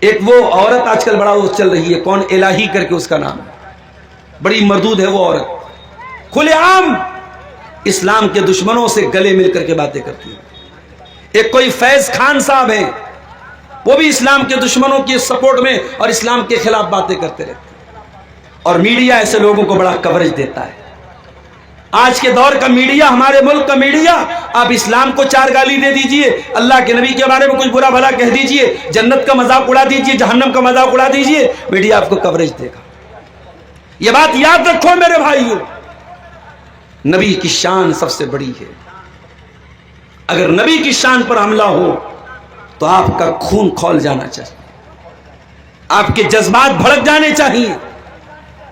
ایک وہ عورت آج کل بڑا وہ چل رہی ہے، کون الہی کر کے اس کا نام ہے، بڑی مردود ہے وہ عورت، کھلے عام اسلام کے دشمنوں سے گلے مل کر کے باتیں کرتی ہے۔ ایک کوئی فیض خان صاحب ہیں، وہ بھی اسلام کے دشمنوں کی سپورٹ میں اور اسلام کے خلاف باتیں کرتے رہتے ہیں، اور میڈیا ایسے لوگوں کو بڑا کوریج دیتا ہے۔ آج کے دور کا میڈیا، ہمارے ملک کا میڈیا، آپ اسلام کو 4 گالی دے دیجئے، اللہ کے نبی کے بارے میں کچھ برا بھلا کہہ دیجئے، جنت کا مذاق اڑا دیجئے، جہنم کا مذاق اڑا دیجئے، میڈیا آپ کو کوریج دے گا۔ یہ بات یاد رکھو میرے بھائیو، نبی کی شان سب سے بڑی ہے۔ اگر نبی کی شان پر حملہ ہو تو آپ کا خون کھول جانا چاہیے، آپ کے جذبات بھڑک جانے چاہیے۔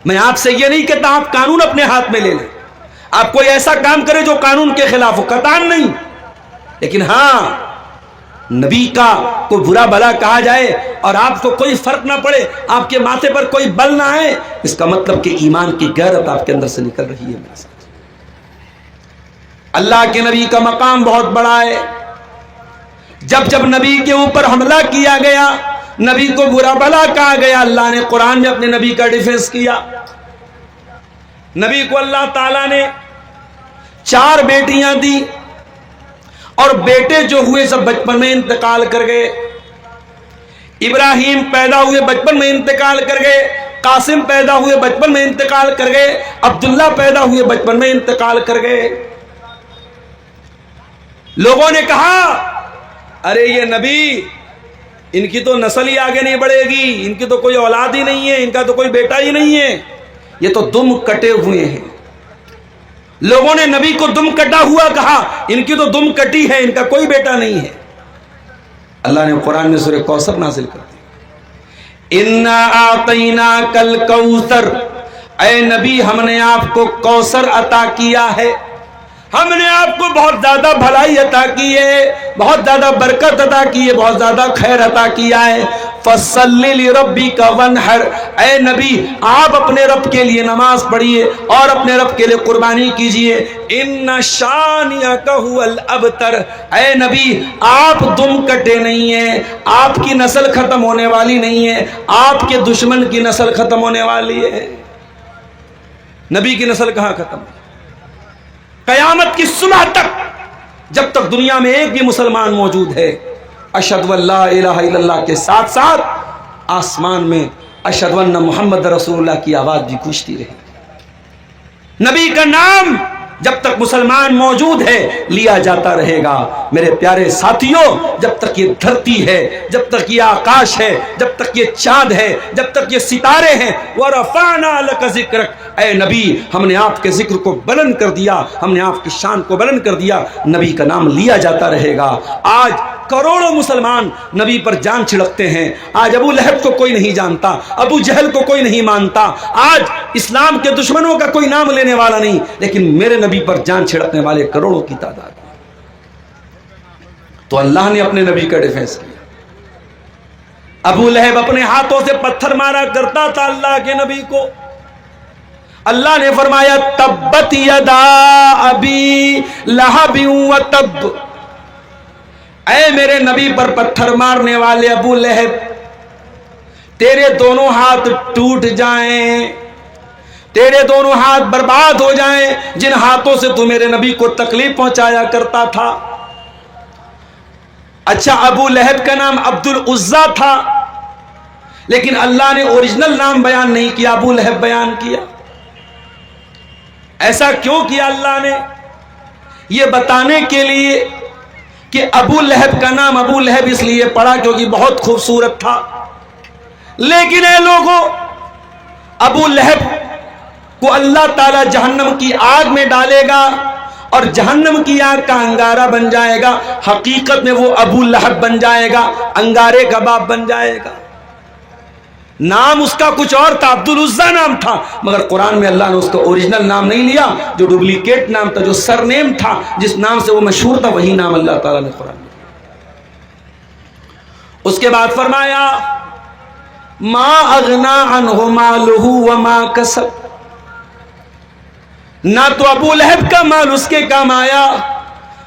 میں آپ سے یہ نہیں کہتا آپ قانون اپنے ہاتھ میں لے لیں، آپ کوئی ایسا کام کرے جو قانون کے خلاف ہو، قطعاً نہیں، لیکن ہاں نبی کا کوئی برا بھلا کہا جائے اور آپ کو کوئی فرق نہ پڑے، آپ کے ماتھے پر کوئی بل نہ آئے، اس کا مطلب کہ ایمان کی غیرت آپ کے اندر سے نکل رہی ہے میرے ساتھ۔ اللہ کے نبی کا مقام بہت بڑا ہے۔ جب نبی کے اوپر حملہ کیا گیا، نبی کو برا بھلا کہا گیا، اللہ نے قرآن میں اپنے نبی کا ڈیفنس کیا۔ نبی کو اللہ تعالیٰ نے 4 بیٹیاں دی، اور بیٹے جو ہوئے سب بچپن میں انتقال کر گئے۔ ابراہیم پیدا ہوئے بچپن میں انتقال کر گئے، قاسم پیدا ہوئے بچپن میں انتقال کر گئے، عبداللہ پیدا ہوئے بچپن میں انتقال کر گئے۔ لوگوں نے کہا ارے یہ نبی، ان کی تو نسل ہی آگے نہیں بڑھے گی، ان کی تو کوئی اولاد ہی نہیں ہے، ان کا تو کوئی بیٹا ہی نہیں ہے، یہ تو دم کٹے ہوئے ہیں۔ لوگوں نے نبی کو دم کٹا ہوا کہا، ان کی تو دم کٹی ہے، ان کا کوئی بیٹا نہیں ہے۔ اللہ نے قرآن میں سورہ کوثر نازل کر دی، اِنَّا أَعْطَيْنَاكَ الْكَوْثَرَ، اے نبی ہم نے آپ کو کوثر عطا کیا ہے، ہم نے آپ کو بہت زیادہ بھلائی عطا کی ہے، بہت زیادہ برکت عطا کی ہے، بہت زیادہ خیر عطا کیا ہے۔ فَصَلِّ لِرَبِّكَ وَانْحَرْ، اے نبی آپ اپنے رب کے لیے نماز پڑھیے اور اپنے رب کے لیے قربانی کیجئے۔ إِنَّ شَانِئَكَ هُوَ الْأَبْتَرُ، اے نبی آپ دم کٹے نہیں ہیں، آپ کی نسل ختم ہونے والی نہیں ہے، آپ کے دشمن کی نسل ختم ہونے والی ہے۔ نبی کی نسل کہاں ختم ہے؟ قیامت کی صبح تک، جب تک دنیا میں ایک بھی مسلمان موجود ہے، اشہد ان لا الہ الا اللہ کے ساتھ ساتھ آسمان میں اشہد ان محمد رسول اللہ کی آواز بھی گونجتی رہے۔ نبی کا نام جب تک مسلمان موجود ہے لیا جاتا رہے گا۔ میرے پیارے ساتھیوں، جب تک یہ دھرتی ہے، جب تک یہ آکاش ہے، جب تک یہ چاند ہے، جب تک یہ ستارے ہیں، وَرَفَعْنَا لَكَ ذِكْرَكَ، اے نبی ہم نے آپ کے ذکر کو بلند کر دیا، ہم نے آپ کی شان کو بلند کر دیا، نبی کا نام لیا جاتا رہے گا۔ آج کروڑوں مسلمان نبی پر جان چھڑکتے ہیں، آج ابو لہب کو کوئی نہیں جانتا، ابو جہل کو کوئی نہیں مانتا، آج اسلام کے دشمنوں کا کوئی نام لینے والا نہیں، لیکن میرے نبی پر جان چھڑکنے والے کروڑوں کی تعداد ہے۔ تو اللہ نے اپنے نبی کا ڈیفنس کیا۔ ابو لہب اپنے ہاتھوں سے پتھر مارا کرتا تھا اللہ کے نبی کو، اللہ نے فرمایا تبت یدا ابی لہب وتب، اے میرے نبی پر پتھر مارنے والے ابو لہب، تیرے دونوں ہاتھ ٹوٹ جائیں، تیرے دونوں ہاتھ برباد ہو جائیں جن ہاتھوں سے تو میرے نبی کو تکلیف پہنچایا کرتا تھا۔ اچھا ابو لہب کا نام عبد العزیٰ تھا، لیکن اللہ نے اوریجنل نام بیان نہیں کیا، ابو لہب بیان کیا۔ ایسا کیوں کیا اللہ نے؟ یہ بتانے کے لیے کہ ابو لہب کا نام ابو لہب اس لیے پڑا کیونکہ بہت خوبصورت تھا، لیکن اے لوگوں ابو لہب کو اللہ تعالی جہنم کی آگ میں ڈالے گا اور جہنم کی آگ کا انگارہ بن جائے گا، حقیقت میں وہ ابو لہب بن جائے گا، انگارے کا باپ بن جائے گا۔ نام اس کا کچھ اور تھا، عبد العزیٰ نام تھا، مگر قرآن میں اللہ نے اس کا اوریجنل نام نہیں لیا، جو ڈپلیکیٹ نام تھا، جو سر نیم تھا، جس نام سے وہ مشہور تھا، وہی نام اللہ تعالیٰ نے قرآن میں۔ اس کے بعد فرمایا ما اغنا عنہ مالہ وما کسب، نہ تو ابو لہب کا مال اس کے کام آیا،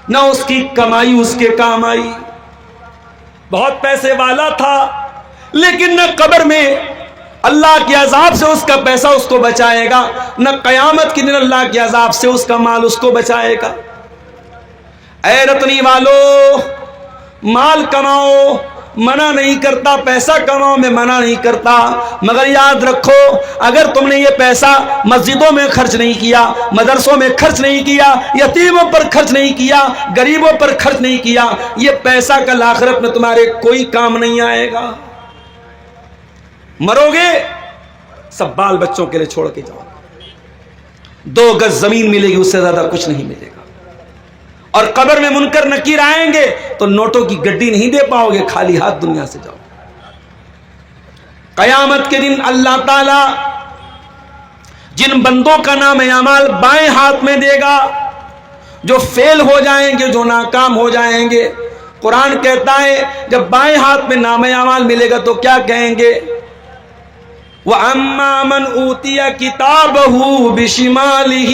نہ اس کی کمائی اس کے کام آئی۔ بہت پیسے والا تھا، لیکن نہ قبر میں اللہ کے عذاب سے اس کا پیسہ اس کو بچائے گا، نہ قیامت کے دن اللہ کے عذاب سے اس کا مال اس کو بچائے گا۔ اے رتنی والو، مال کماؤ منع نہیں کرتا، پیسہ کماؤ میں منع نہیں کرتا، مگر یاد رکھو اگر تم نے یہ پیسہ مسجدوں میں خرچ نہیں کیا، مدرسوں میں خرچ نہیں کیا، یتیموں پر خرچ نہیں کیا، غریبوں پر خرچ نہیں کیا، یہ پیسہ کل آخرت میں تمہارے کوئی کام نہیں آئے گا۔ مرو گے سب بال بچوں کے لیے چھوڑ کے جاؤ، 2 گز زمین ملے گی، اس سے زیادہ کچھ نہیں ملے گا، اور قبر میں منکر نکیر آئیں گے تو نوٹوں کی گڈی نہیں دے پاؤ گے، خالی ہاتھ دنیا سے جاؤ۔ قیامت کے دن اللہ تعالی جن بندوں کا نام اعمال بائیں ہاتھ میں دے گا، جو فیل ہو جائیں گے، جو ناکام ہو جائیں گے، قرآن کہتا ہے جب بائیں ہاتھ میں نام اعمال ملے گا تو کیا کہیں گے؟ وَأَمَّا مَنْ أُوتِيَ كِتَابَهُ بِشِمَالِهِ،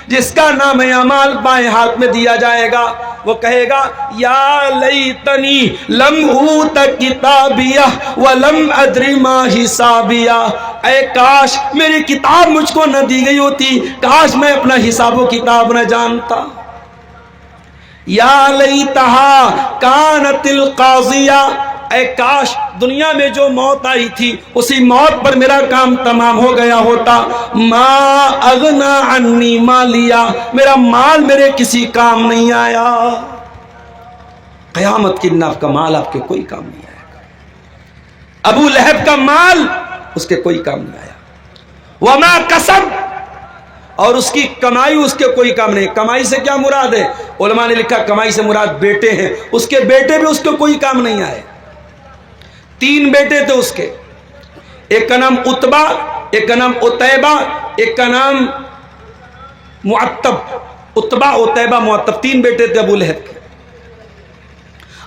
جس کا نام اعمال بائیں ہاتھ میں دیا جائے گا وہ کہے گا یا لیتنی لم اوت کتابیہ ولم ادری ما حسابیہ، اے کاش میری کتاب مجھ کو نہ دی گئی ہوتی، کاش میں اپنا حساب و کتاب نہ جانتا۔ یا لیتہا کانت القاضیہ، اے کاش دنیا میں جو موت آئی تھی اسی موت پر میرا کام تمام ہو گیا ہوتا۔ ما اغنا عنی مالیا، میرا مال میرے کسی کام نہیں آیا۔ قیامت کے دن آپ کا مال آپ کے کوئی کام نہیں آئے گا۔ ابو لہب کا مال اس کے کوئی کام نہیں آیا۔ وما کسب، اور اس کی کمائی اس کے کوئی کام نہیں۔ کمائی سے کیا مراد ہے؟ علماء نے لکھا کمائی سے مراد بیٹے ہیں، اس کے بیٹے بھی اس کے کوئی کام نہیں آئے۔ 3 بیٹے تھے اس کے، ایک کا نام عتبہ، ایک کا نام عتیبہ، ایک کا نام معتب۔ عتبہ، عتیبہ، معتب، 3 بیٹے تھے ابو لہب کے،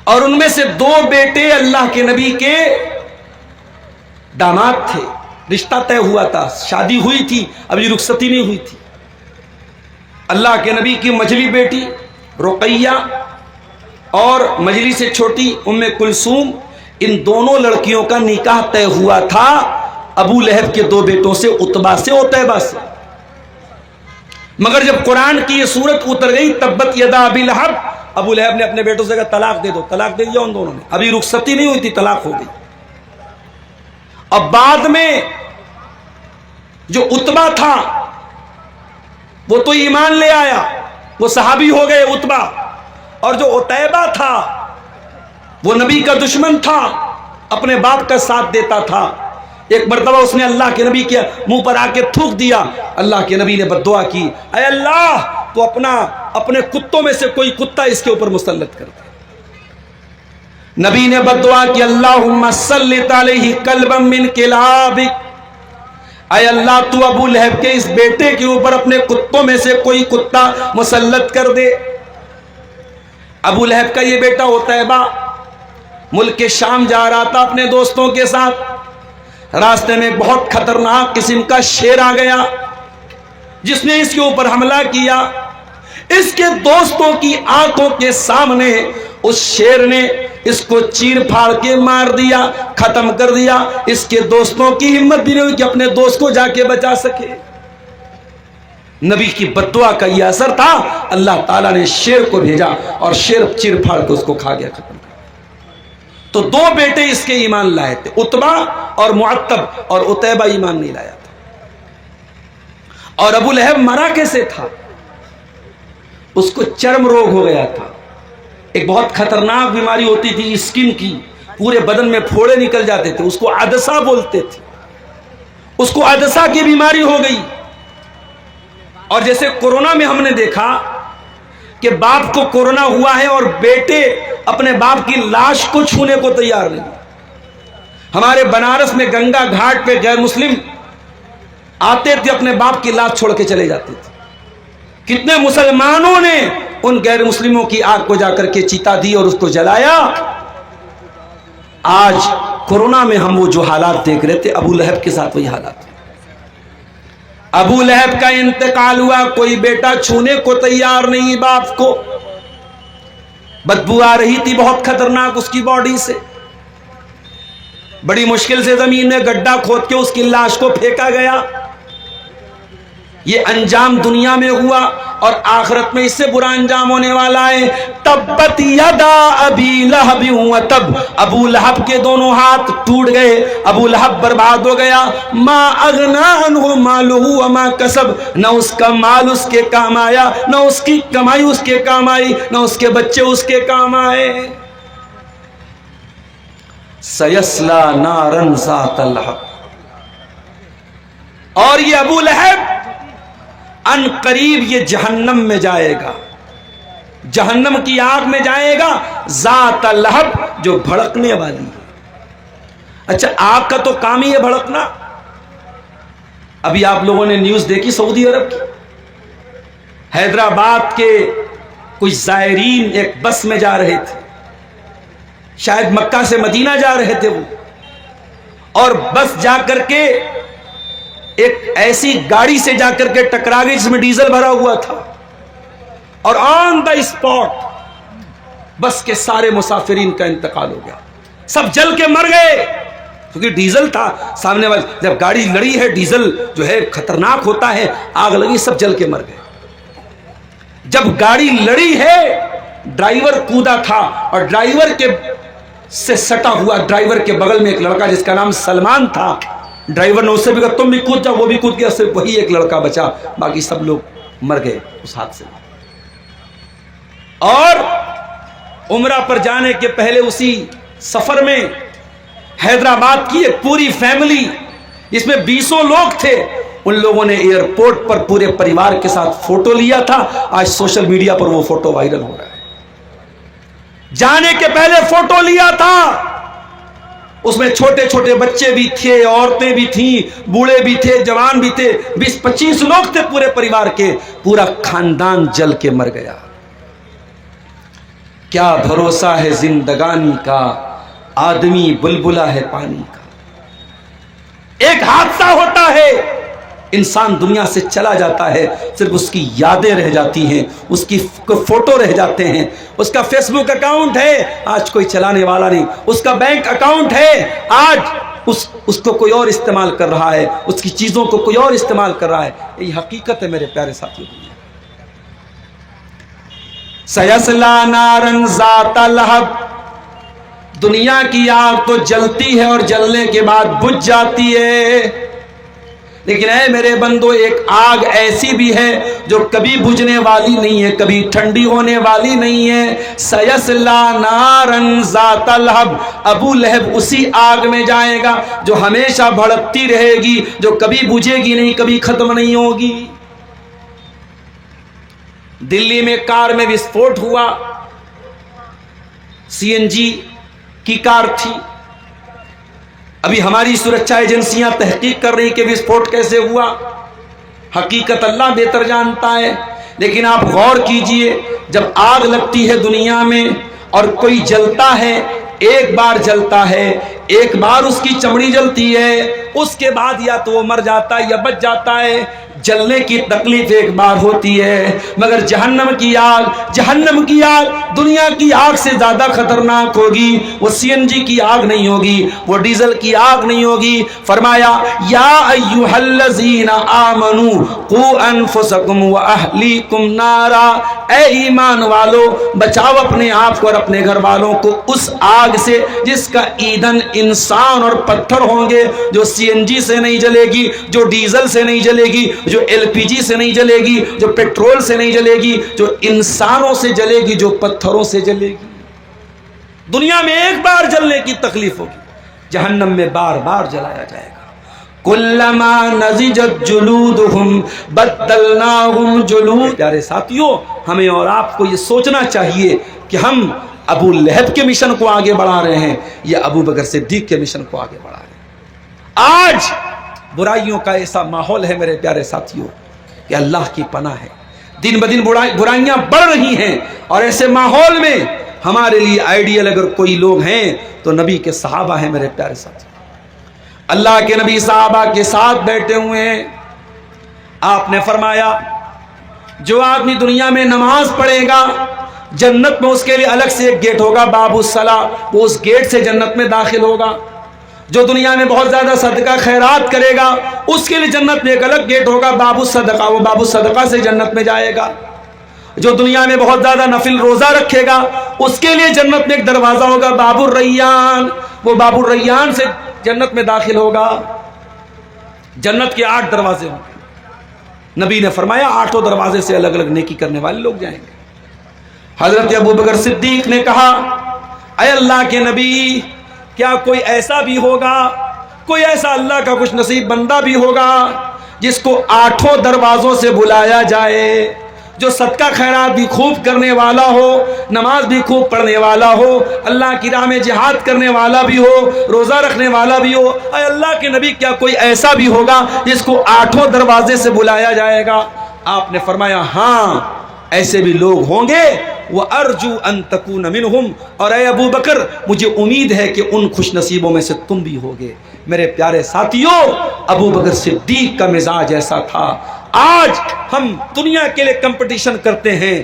اور ان میں سے 2 بیٹے اللہ کے نبی کے داماد تھے، رشتہ طے ہوا تھا، شادی ہوئی تھی، ابھی رخصتی نہیں ہوئی تھی۔ اللہ کے نبی کی مجلی بیٹی رقیہ اور مجلی سے چھوٹی ام کلثوم، ان دونوں لڑکیوں کا نکاح طے ہوا تھا ابو لہب کے 2 بیٹوں سے، عتبہ سے، عتیبہ سے۔ مگر جب قرآن کی یہ صورت اتر گئی تبت یدا ابی لہب، ابو لہب نے اپنے بیٹوں سے کہا طلاق دے دو، طلاق دے دیا ان دونوں نے، ابھی رخصتی نہیں ہوئی تھی، طلاق ہو گئی۔ اب بعد میں جو عتبہ تھا وہ تو ایمان لے آیا، وہ صحابی ہو گئے عتبہ، اور جو عتیبہ تھا وہ نبی کا دشمن تھا، اپنے باپ کا ساتھ دیتا تھا۔ ایک مرتبہ اس نے اللہ کے نبی کے منہ پر آ کے تھوک دیا، اللہ کے نبی نے بد دعا کی، اے اللہ تو اپنے کتوں میں سے کوئی کتا اس کے اوپر مسلط کر دے۔ نبی نے بد دعا کی، اللہم سلط علیہ کلبا من کلابک، اے اللہ تو ابو لہب کے اس بیٹے کے اوپر اپنے کتوں میں سے کوئی کتا مسلط کر دے۔ ابو لہب کا یہ بیٹا عتیبہ ملک شام جا رہا تھا اپنے دوستوں کے ساتھ، راستے میں بہت خطرناک قسم کا شیر آ گیا جس نے اس کے اوپر حملہ کیا۔ اس کے دوستوں کی آنکھوں کے سامنے اس شیر نے اس کو چیر پھاڑ کے مار دیا، ختم کر دیا۔ اس کے دوستوں کی ہمت بھی نہیں ہوئی کہ اپنے دوست کو جا کے بچا سکے۔ نبی کی بد دعا کا یہ اثر تھا، اللہ تعالیٰ نے شیر کو بھیجا اور شیر چیر پھاڑ کے اس کو کھا گیا، ختم کر دیا۔ تو 2 بیٹے اس کے ایمان لائے تھے، عتبہ اور معتب، اور عتیبہ ایمان نہیں لایا تھا۔ اور ابو لہب مرا کیسے تھا؟ اس کو چرم روگ ہو گیا تھا، ایک بہت خطرناک بیماری ہوتی تھی اسکن کی، پورے بدن میں پھوڑے نکل جاتے تھے، اس کو عدسہ بولتے تھے۔ اس کو عدسہ کی بیماری ہو گئی، اور جیسے کورونا میں ہم نے دیکھا کہ باپ کو کورونا ہوا ہے اور بیٹے اپنے باپ کی لاش کو چھونے کو تیار نہیں۔ ہمارے بنارس میں گنگا گھاٹ پہ غیر مسلم آتے تھے، اپنے باپ کی لاش چھوڑ کے چلے جاتے تھے۔ کتنے مسلمانوں نے ان غیر مسلموں کی آگ کو جا کر کے چیتا دی اور اس کو جلایا۔ آج کورونا میں ہم وہ جو حالات دیکھ رہے تھے، ابو لہب کے ساتھ وہی حالات ہیں۔ ابو لہب کا انتقال ہوا، کوئی بیٹا چھونے کو تیار نہیں باپ کو، بدبو آ رہی تھی بہت خطرناک اس کی باڈی سے۔ بڑی مشکل سے زمین میں گڈھا کھود کے اس کی لاش کو پھینکا گیا. یہ انجام دنیا میں ہوا اور آخرت میں اس سے برا انجام ہونے والا ہے. تبت یدا ابی لہب و تب، ابو لہب کے دونوں ہاتھ ٹوٹ گئے، ابو لہب برباد ہو گیا. ما اغنا عنہ مالہ وما کسب، نہ اس کا مال اس کے کام آیا، نہ اس کی کمائی اس کے کام آئی، نہ اس کے بچے اس کے کام آئے. سیصلی نارا ذات لہب، اور یہ ابو لہب ان قریب یہ جہنم میں جائے گا، جہنم کی آگ میں جائے گا، ذات لہب جو بھڑکنے والی ہے. اچھا آگ کا تو کام ہی ہے بھڑکنا. ابھی آپ لوگوں نے نیوز دیکھی سعودی عرب کی، حیدرآباد کے کچھ زائرین ایک بس میں جا رہے تھے، شاید مکہ سے مدینہ جا رہے تھے وہ، اور بس جا کر کے ایک ایسی گاڑی سے جا کر کے ٹکرا گئی جس میں ڈیزل بھرا ہوا تھا، اور آن دا اسپاٹ بس کے سارے مسافرین کا انتقال ہو گیا. سب جل کے مر گئے کیونکہ ڈیزل تھا سامنے والے. جب گاڑی لڑی ہے، ڈیزل جو ہے خطرناک ہوتا ہے، آگ لگی، سب جل کے مر گئے. جب گاڑی لڑی ہے، ڈرائیور کودا تھا، اور ڈرائیور کے سے سٹا ہوا ڈرائیور کے بغل میں ایک لڑکا جس کا نام سلمان تھا. ڈرائیور نے اس سے بھی کہا تم بھی کود جاؤ، وہ بھی کود گیا، صرف وہی ایک لڑکا بچا، باقی سب لوگ مر گئے اس حادثے میں. اور عمرہ پر جانے کے پہلے اسی سفر میں حیدرآباد کی ایک پوری فیملی جس میں 20 لوگ تھے، ان لوگوں نے ایئرپورٹ پر پورے پریوار کے ساتھ فوٹو لیا تھا. آج سوشل میڈیا پر وہ فوٹو وائرل ہو رہا ہے. جانے کے پہلے فوٹو لیا تھا، اس میں چھوٹے چھوٹے بچے بھی تھے، عورتیں بھی تھیں، بوڑھے بھی تھے، جوان بھی تھے، 20-25 لوگ تھے پورے پریوار کے. پورا خاندان جل کے مر گیا. کیا بھروسہ ہے زندگانی کا، آدمی بلبلا ہے پانی کا. ایک حادثہ ہوتا ہے، انسان دنیا سے چلا جاتا ہے، صرف اس کی یادیں رہ جاتی ہیں، اس کی فوٹو رہ جاتے ہیں. اس کا فیس بک اکاؤنٹ ہے، آج کوئی چلانے والا نہیں. اس کا بینک اکاؤنٹ ہے، آج اس کو کوئی اور استعمال کر رہا ہے، اس کی چیزوں کو کوئی اور استعمال کر رہا ہے. یہ حقیقت ہے میرے پیارے ساتھیو. سیصلی نارا ذات لہب، دنیا کی آگ تو جلتی ہے اور جلنے کے بعد بجھ جاتی ہے، لیکن اے میرے بندو ایک آگ ایسی بھی ہے جو کبھی بجھنے والی نہیں ہے، کبھی ٹھنڈی ہونے والی نہیں ہے. سیصلی نارا ذات لہب، ابو لہب اسی آگ میں جائے گا جو ہمیشہ بھڑکتی رہے گی، جو کبھی بجھے گی نہیں، کبھی ختم نہیں ہوگی. دلی میں کار میں وسفوٹ ہوا، CNG کی کار تھی. ابھی ہماری سرکشا ایجنسیاں تحقیق کر رہی کہ وسفوٹ کیسے ہوا. حقیقت اللہ بہتر جانتا ہے. لیکن آپ غور کیجئے، جب آگ لگتی ہے دنیا میں اور کوئی جلتا ہے، ایک بار جلتا ہے، ایک بار اس کی چمڑی جلتی ہے، اس کے بعد یا تو وہ مر جاتا ہے یا بچ جاتا ہے. جلنے کی تکلیف ایک بار ہوتی ہے، مگر جہنم کی آگ دنیا کی آگ سے زیادہ خطرناک ہوگی. وہ CNG کی آگ نہیں ہوگی، وہ ڈیزل کی آگ نہیں ہوگی. فرمایا یا ایھا الذین آمنوا قوا انفسکم واہلیکم نارا، اے ایمان والو بچاؤ اپنے آپ کو اور اپنے گھر والوں کو اس آگ سے جس کا ایندھن انسان اور پتھر ہوں گے، جو CNG سے نہیں جلے گی، جو ڈیزل سے نہیں جلے گی، جو LPG سے نہیں جلے گی، جو پیٹرول سے نہیں جلے گی، جو انسانوں سے جلے گی، جو پتھروں سے جلے گی. دنیا میں ایک بار جلنے کی تکلیف ہوگی، جہنم میں بار بار جلایا جائے گا. کلما نضجت جلودہم بدلناہم جلود. پیارے ساتھیوں، ہمیں اور آپ کو یہ سوچنا چاہیے کہ ہم ابو لہب کے مشن کو آگے بڑھا رہے ہیں یا ابو بکر صدیق کے مشن کو آگے بڑھا رہے ہیں. آج برائیوں کا ایسا ماحول ہے میرے پیارے ساتھیوں کہ اللہ کی پناہ ہے. دن بدن برائیاں بڑھ رہی ہیں، اور ایسے ماحول میں ہمارے لیے آئیڈیل اگر کوئی لوگ ہیں تو نبی کے صحابہ ہیں میرے پیارے ساتھیوں. اللہ کے نبی صحابہ کے ساتھ بیٹھے ہوئے ہیں. آپ نے فرمایا جو آدمی دنیا میں نماز پڑھے گا، جنت میں اس کے لیے الگ سے ایک گیٹ ہوگا، باب الصلاۃ، وہ اس گیٹ سے جنت میں داخل ہوگا. جو دنیا میں بہت زیادہ صدقہ خیرات کرے گا اس کے لیے جنت میں ایک الگ گیٹ ہوگا باب الصدقہ، وہ باب الصدقہ سے جنت میں جائے گا۔ جو دنیا میں بہت زیادہ نفل روزہ رکھے گا اس کے لیے جنت میں ایک دروازہ ہوگا باب الریان، وہ باب الریان سے جنت میں داخل ہوگا۔ جنت کے 8 دروازے ہوں گے، نبی نے فرمایا 8 دروازے سے الگ الگ نیکی کرنے والے لوگ جائیں گے۔ حضرت ابوبکر صدیق نے کہا اے اللہ کے نبی، کیا کوئی ایسا بھی ہوگا، کوئی ایسا اللہ کا خوش نصیب بندہ بھی ہوگا جس کو 8 دروازوں سے بلایا جائے، جو صدقہ خیرات بھی خوب کرنے والا ہو، نماز بھی خوب پڑھنے والا ہو، اللہ کی راہ میں جہاد کرنے والا بھی ہو، روزہ رکھنے والا بھی ہو؟ اے اللہ کے نبی، کیا کوئی ایسا بھی ہوگا جس کو 8 دروازے سے بلایا جائے گا؟ آپ نے فرمایا ہاں، ایسے بھی لوگ ہوں گے، وَأَرْجُو أَن تَكُونَ مِنْهُمْ، اور اے ابو بکر مجھے امید ہے کہ ان خوش نصیبوں میں سے تم بھی ہوگے۔ میرے پیارے ساتھیوں، ابو بکر صدیق کا مزاج ایسا تھا۔ آج ہم دنیا کے لیے کمپٹیشن کرتے ہیں،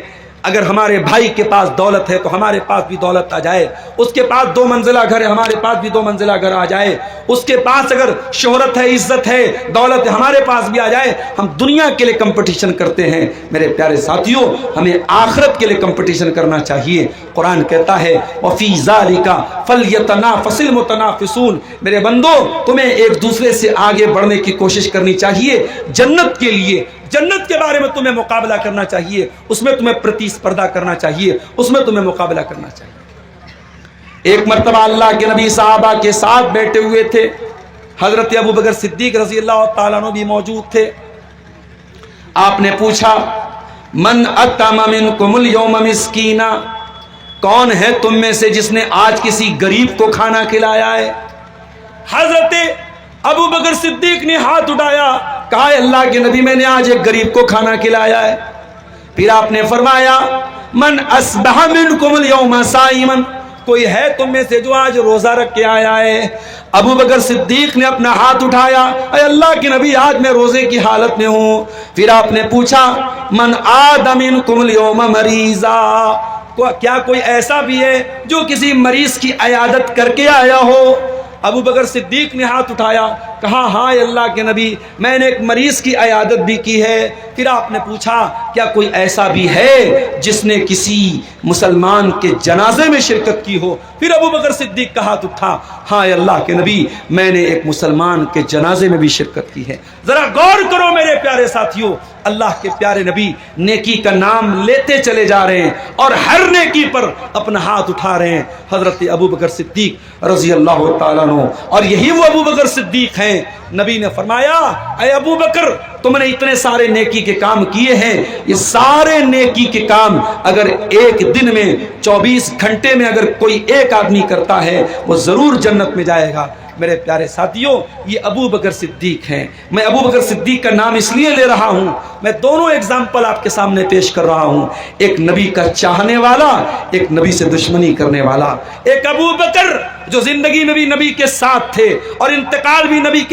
اگر ہمارے بھائی کے پاس دولت ہے تو ہمارے پاس بھی دولت آ جائے، اس کے پاس 2 منزلہ گھر ہے ہمارے پاس بھی 2 منزلہ گھر آ جائے، اس کے پاس اگر شہرت ہے، عزت ہے، دولت ہے، ہمارے پاس بھی آ جائے۔ ہم دنیا کے لیے کمپٹیشن کرتے ہیں۔ میرے پیارے ساتھیوں، ہمیں آخرت کے لیے کمپٹیشن کرنا چاہیے۔ قرآن کہتا ہے وَفِي ذَلِكَ فَلْيَتَنَافَسِ الْمُتَنَافِسُونَ، میرے بندو تمہیں ایک دوسرے سے آگے بڑھنے کی کوشش کرنی چاہیے۔ جنت کے لیے، جنت کے بارے میں تمہیں مقابلہ کرنا چاہیے، اس میں تمہیں پرتیسپردہ کرنا چاہیے، اس میں تمہیں مقابلہ کرنا چاہیے۔ ایک مرتبہ اللہ کے نبی صحابہ کے ساتھ بیٹھے ہوئے تھے، حضرت ابوبکر صدیق رضی اللہ تعالیٰ عنہ بھی موجود تھے۔ آپ نے پوچھا من اطعم منکم اليوم مسکینا، کون ہے تم میں سے جس نے آج کسی غریب کو کھانا کھلایا ہے؟ حضرت ابوبکر صدیق نے ہاتھ اٹھایا، کہا اللہ کے نبی میں نے آج ایک غریب کو کھانا کھلایا ہے۔ پھر آپ نے فرمایا من اصبح منکم اليوم صائما، کوئی ہے تم میں سے جو آج روزہ رکھ کے آیا ہے؟ ابوبکر صدیق نے اپنا ہاتھ اٹھایا، اے اللہ کے نبی آج میں روزے کی حالت میں ہوں۔ پھر آپ نے پوچھا من عاد منکم اليوم مریضا، کیا کوئی ایسا بھی ہے جو کسی مریض کی عیادت کر کے آیا ہو؟ ابوبکر صدیق نے ہاتھ اٹھایا، کہا ہاں اللہ کے نبی میں نے ایک مریض کی عیادت بھی کی ہے۔ پھر آپ نے پوچھا کیا کوئی ایسا بھی ہے جس نے کسی مسلمان کے جنازے میں شرکت کی ہو؟ پھر ابوبکر صدیق کا ہاتھ اٹھا، ہاں اللہ کے نبی میں نے ایک مسلمان کے جنازے میں بھی شرکت کی ہے۔ ذرا غور کرو میرے پیارے ساتھیوں، اللہ کے پیارے نبی نیکی کا نام لیتے چلے جا رہے ہیں اور ہر نیکی پر اپنا ہاتھ اٹھا رہے ہیں، حضرت ابوبکر صدیق رضی اللہ تعالیٰ عنہ۔ اور یہی وہ ابوبکر صدیق ہیں، نبی نے فرمایا اے ابوبکر تم نے اتنے سارے نیکی کے کام کیے ہیں، یہ سارے نیکی کے کام اگر ایک دن میں 24 گھنٹے میں اگر کوئی ایک آدمی کرتا ہے وہ ضرور جنت میں جائے گا۔ میرے پیارے ساتھیوں، یہ ابوبکر صدیق ہیں۔ میں ابوبکر صدیق کا نام اس لیے لے رہا ہوں، میں دونوں ایگزامپل آپ کے سامنے پیش کر رہا ہوں، ایک نبی کا چاہنے والا، ایک نبی سے دشمنی کرنے والا۔ ایک ابوبکر جو زندگی میں بھی نبی کے ساتھ تھے اور انتقال بھی نبی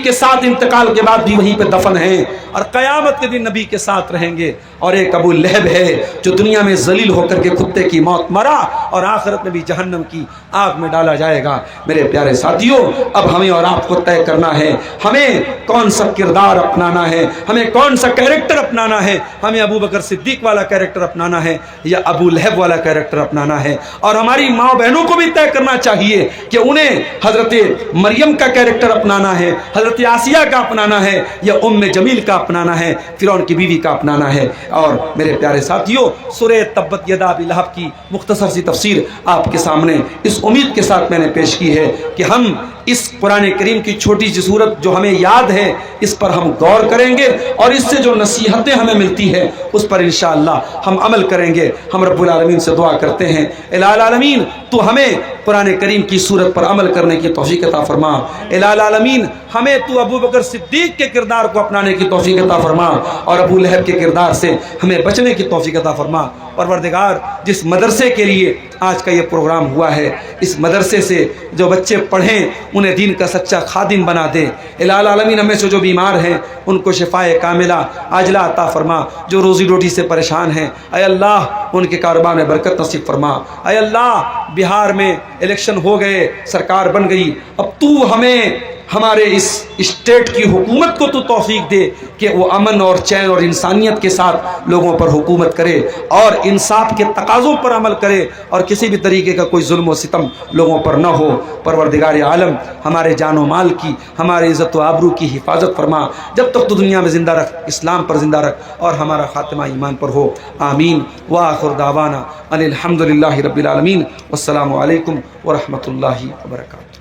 کے ساتھ انتقال کے بعد بھی وہیں پہ دفن ہیں اور قیامت کے دن نبی کے ساتھ رہیں گے۔ اور ایک ابو لہب ہے جو دنیا میں ذلیل ہو کر کے کتے کی موت مرا اور آخرت میں بھی جہنم کی آگ میں ڈالا جائے گا۔ میرے پیارے ساتھیوں، اب ہمیں اور آپ کو طے کرنا ہے ہمیں کون سا کردار اپنانا ہے، ہمیں کون سا کیریکٹر اپنانا ہے۔ ہمیں ابوبکر صدیق والا کیریکٹر اپنانا ہے یا ابو لہب والا کیریکٹر اپنانا ہے؟ اور ہماری ماں بہنوں کو بھی طے کرنا چاہیے کہ انہیں حضرت مریم کا کیریکٹر اپنانا ہے، حضرت آسیہ کا اپنانا ہے یا جمیل کا اپنانا ہے، فرعون کی بیوی کا اپنانا ہے۔ اور میرے پیارے ساتھیوں، سورہ تبت یدا ابی لہب کی مختصر سی تفسیر آپ کے سامنے اس امید کے ساتھ میں نے پیش کی ہے کہ ہم اس قرآن کریم کی چھوٹی سی صورت جو ہمیں یاد ہے اس پر ہم غور کریں گے اور اس سے جو نصیحتیں ہمیں ملتی ہے اس پر انشاءاللہ ہم عمل کریں گے۔ ہم رب العالمین سے دعا کرتے ہیں الہ العالمین تو ہمیں قرآن کریم کی صورت پر عمل کرنے کی توفیق عطا فرما۔ الہ العالمین ہمیں تو ابوبکر صدیق کے کردار کو اپنانے کی توفیق عطا فرما اور ابو لہب کے کردار سے ہمیں بچنے کی توفیق عطا فرما۔ پروردگار جس مدرسے کے لیے آج کا یہ پروگرام ہوا ہے، اس مدرسے سے جو بچے پڑھیں انہیں دین کا سچا خادم بنا دے۔ الہ العالمین ہمیں سے جو بیمار ہیں ان کو شفائے کاملہ عاجلہ عطا فرما، جو روزی روٹی سے پریشان ہیں اے اللہ ان کے کاروبار میں برکت نصیب فرما۔ اے اللہ بہار میں الیکشن ہو گئے، سرکار بن گئی، اب تو ہمیں ہمارے اس اسٹیٹ کی حکومت کو تو توفیق دے کہ وہ امن اور چین اور انسانیت کے ساتھ لوگوں پر حکومت کرے اور انصاف کے تقاضوں پر عمل کرے اور کسی بھی طریقے کا کوئی ظلم و ستم لوگوں پر نہ ہو۔ پروردگار عالم ہمارے جان و مال کی، ہمارے عزت و آبرو کی حفاظت فرما، جب تک تو دنیا میں زندہ رکھ، اسلام پر زندہ رکھ اور ہمارا خاتمہ ایمان پر ہو، آمین۔ وآخر دعوانا ان الحمد للہ رب العالمین، والسلام علیکم ورحمۃ اللہ وبرکاتہ۔